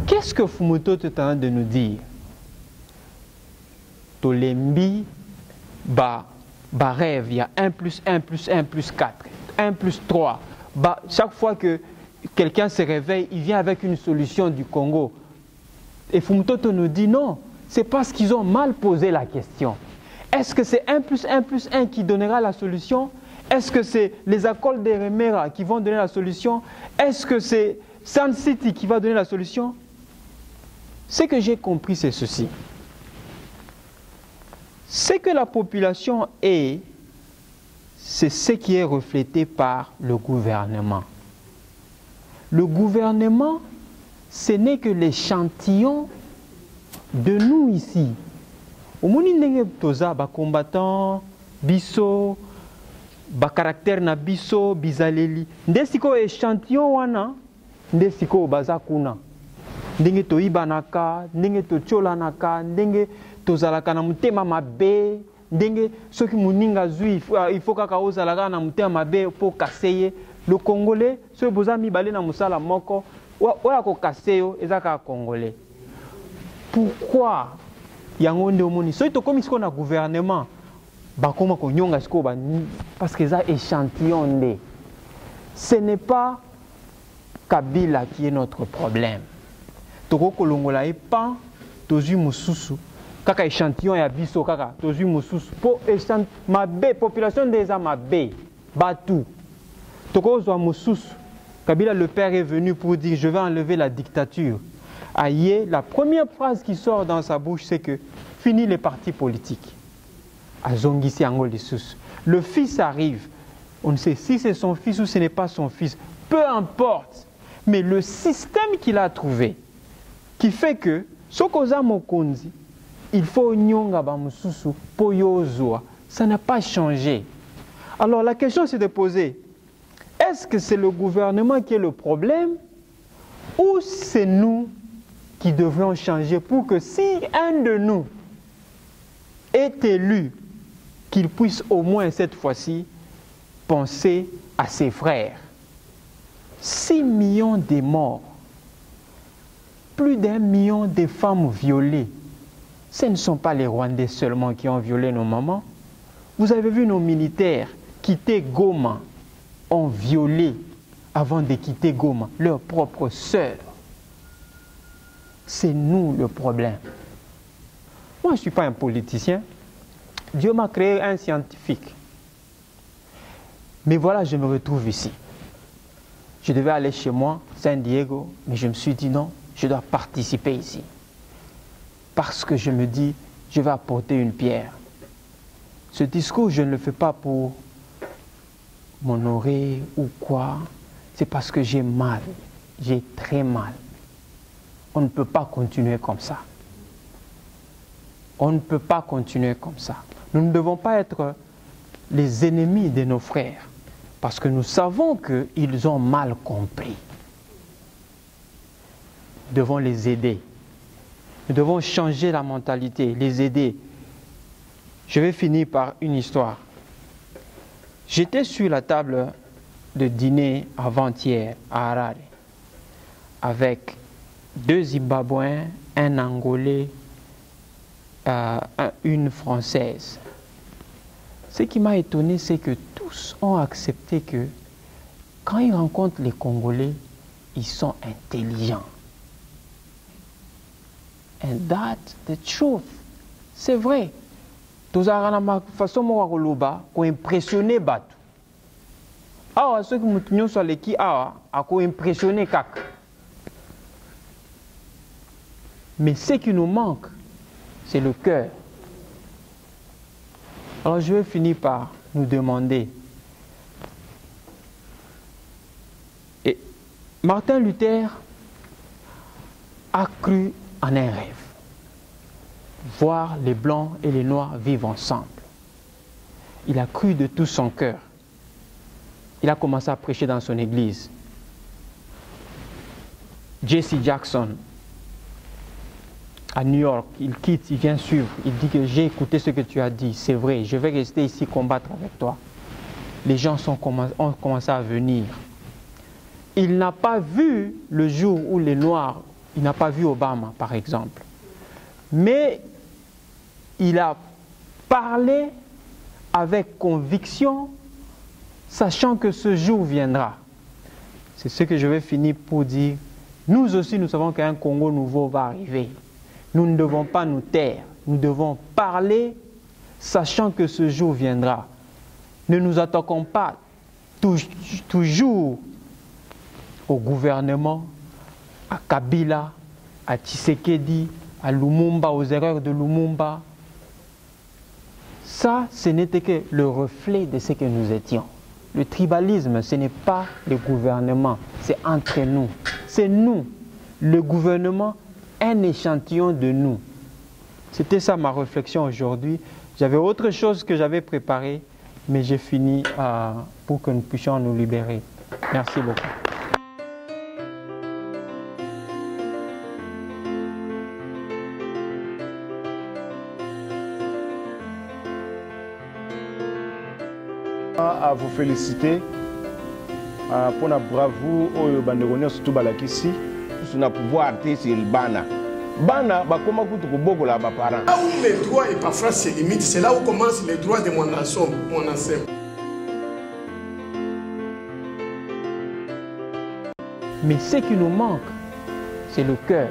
Qu'est-ce que Fumutoto est en train de nous dire? Tolembi, rêve, il y a 1 plus 1 plus 1 plus 4, 1 plus 3. Chaque fois que quelqu'un se réveille, il vient avec une solution du Congo. Et Fumutoto nous dit non, c'est parce qu'ils ont mal posé la question. Est-ce que c'est 1 plus 1 plus 1 qui donnera la solution? Est-ce que c'est les accords de Remera qui vont donner la solution? Est-ce que c'est Sun City qui va donner la solution? Ce que j'ai compris, c'est ceci. Ce que la population est, c'est ce qui est reflété par le gouvernement. Le gouvernement, ce n'est que l'échantillon de nous ici. Au moni ndenge toza ba combattant biso ba caractère na biso bizaleli ndesiko échantillon wana ndesiko baza kuna ndenge toyibanaka ndenge totyolanaka ndenge tozalaka na mutema mabe ndenge soki muninga zui il faut kaka ozalaka na mutema mabe po kaseye le congolais so boza mibale na musala moko oya ko kaseyo ezaka congolais. Pourquoi yango nde omoni soki tokomi siko na gouvernement bakoma konyonga siko parce que ça échantillon nde. Ce n'est pas Kabila qui est notre problème. Toko kolongola epa tozu mususu kaka échantillon ya biso kaka tozu mususu po échantillon mabe population des mabe batu toko zwa mususu. Kabila le père est venu pour dire je vais enlever la dictature. Aïe, la première phrase qui sort dans sa bouche, c'est que fini les partis politiques. Le fils arrive. On ne sait si c'est son fils ou ce n'est pas son fils. Peu importe. Mais le système qu'il a trouvé, qui fait que, Sokoza Mokonzi, il faut nyonga ba mususu po yozwa. Ça n'a pas changé. Alors la question c'est de poser, est-ce que c'est le gouvernement qui est le problème ou c'est nous qui devrions changer pour que si un de nous est élu, qu'il puisse au moins cette fois-ci penser à ses frères. 6 millions de morts, plus d'1 million de femmes violées. Ce ne sont pas les Rwandais seulement qui ont violé nos mamans. Vous avez vu nos militaires quitter Goma, ont violé avant de quitter Goma leurs propres sœurs. C'est nous le problème. Moi, je ne suis pas un politicien. Dieu m'a créé un scientifique. Mais voilà, je me retrouve ici. Je devais aller chez moi, San Diego, mais je me suis dit non, je dois participer ici. Parce que je me dis, je vais apporter une pierre. Ce discours, je ne le fais pas pour m'honorer ou quoi. C'est parce que j'ai mal. J'ai très mal. On ne peut pas continuer comme ça. On ne peut pas continuer comme ça. Nous ne devons pas être les ennemis de nos frères parce que nous savons qu'ils ont mal compris. Nous devons les aider. Nous devons changer la mentalité, les aider. Je vais finir par une histoire. J'étais sur la table de dîner avant-hier à Harare avec 2 Zimbabwéens, un Angolais, une Française. Ce qui m'a étonné, c'est que tous ont accepté que quand ils rencontrent les Congolais, ils sont intelligents. And that's the truth. C'est vrai. Tous ma façon de impressionner Batu. Ah, ceux qui m'ont sur les qui a impressionné Kak. Mais ce qui nous manque, c'est le cœur. Alors je vais finir par nous demander. Et Martin Luther a cru en un rêve. Voir les blancs et les noirs vivre ensemble. Il a cru de tout son cœur. Il a commencé à prêcher dans son église. Jesse Jackson, à New York, il quitte, il vient suivre. Il dit que j'ai écouté ce que tu as dit, c'est vrai, je vais rester ici combattre avec toi. les gens ont commencé à venir. Il n'a pas vu le jour où les Noirs, il n'a pas vu Obama par exemple, mais il a parlé avec conviction, sachant que ce jour viendra. C'est ce que je vais finir pour dire. Nous aussi, nous savons qu'un Congo nouveau va arriver. Nous ne devons pas nous taire. Nous devons parler, sachant que ce jour viendra. Ne nous attaquons pas toujours au gouvernement, à Kabila, à Tshisekedi, à Lumumba, aux erreurs de Lumumba. Ça, ce n'était que le reflet de ce que nous étions. Le tribalisme, ce n'est pas le gouvernement, c'est entre nous. C'est nous, le gouvernement, un échantillon de nous. C'était ça ma réflexion aujourd'hui. J'avais autre chose que j'avais préparé, mais j'ai fini pour que nous puissions nous libérer. Merci beaucoup. À vous féliciter pour la bravoure au bandéronnier surtout balakisi sur le pouvoir artistique bana ba comment kutu ko boko la ba parents. Là où mes droits et parfois se limitent, c'est là où commencent les droits de mon ancien. Mais ce qui nous manque, c'est le cœur.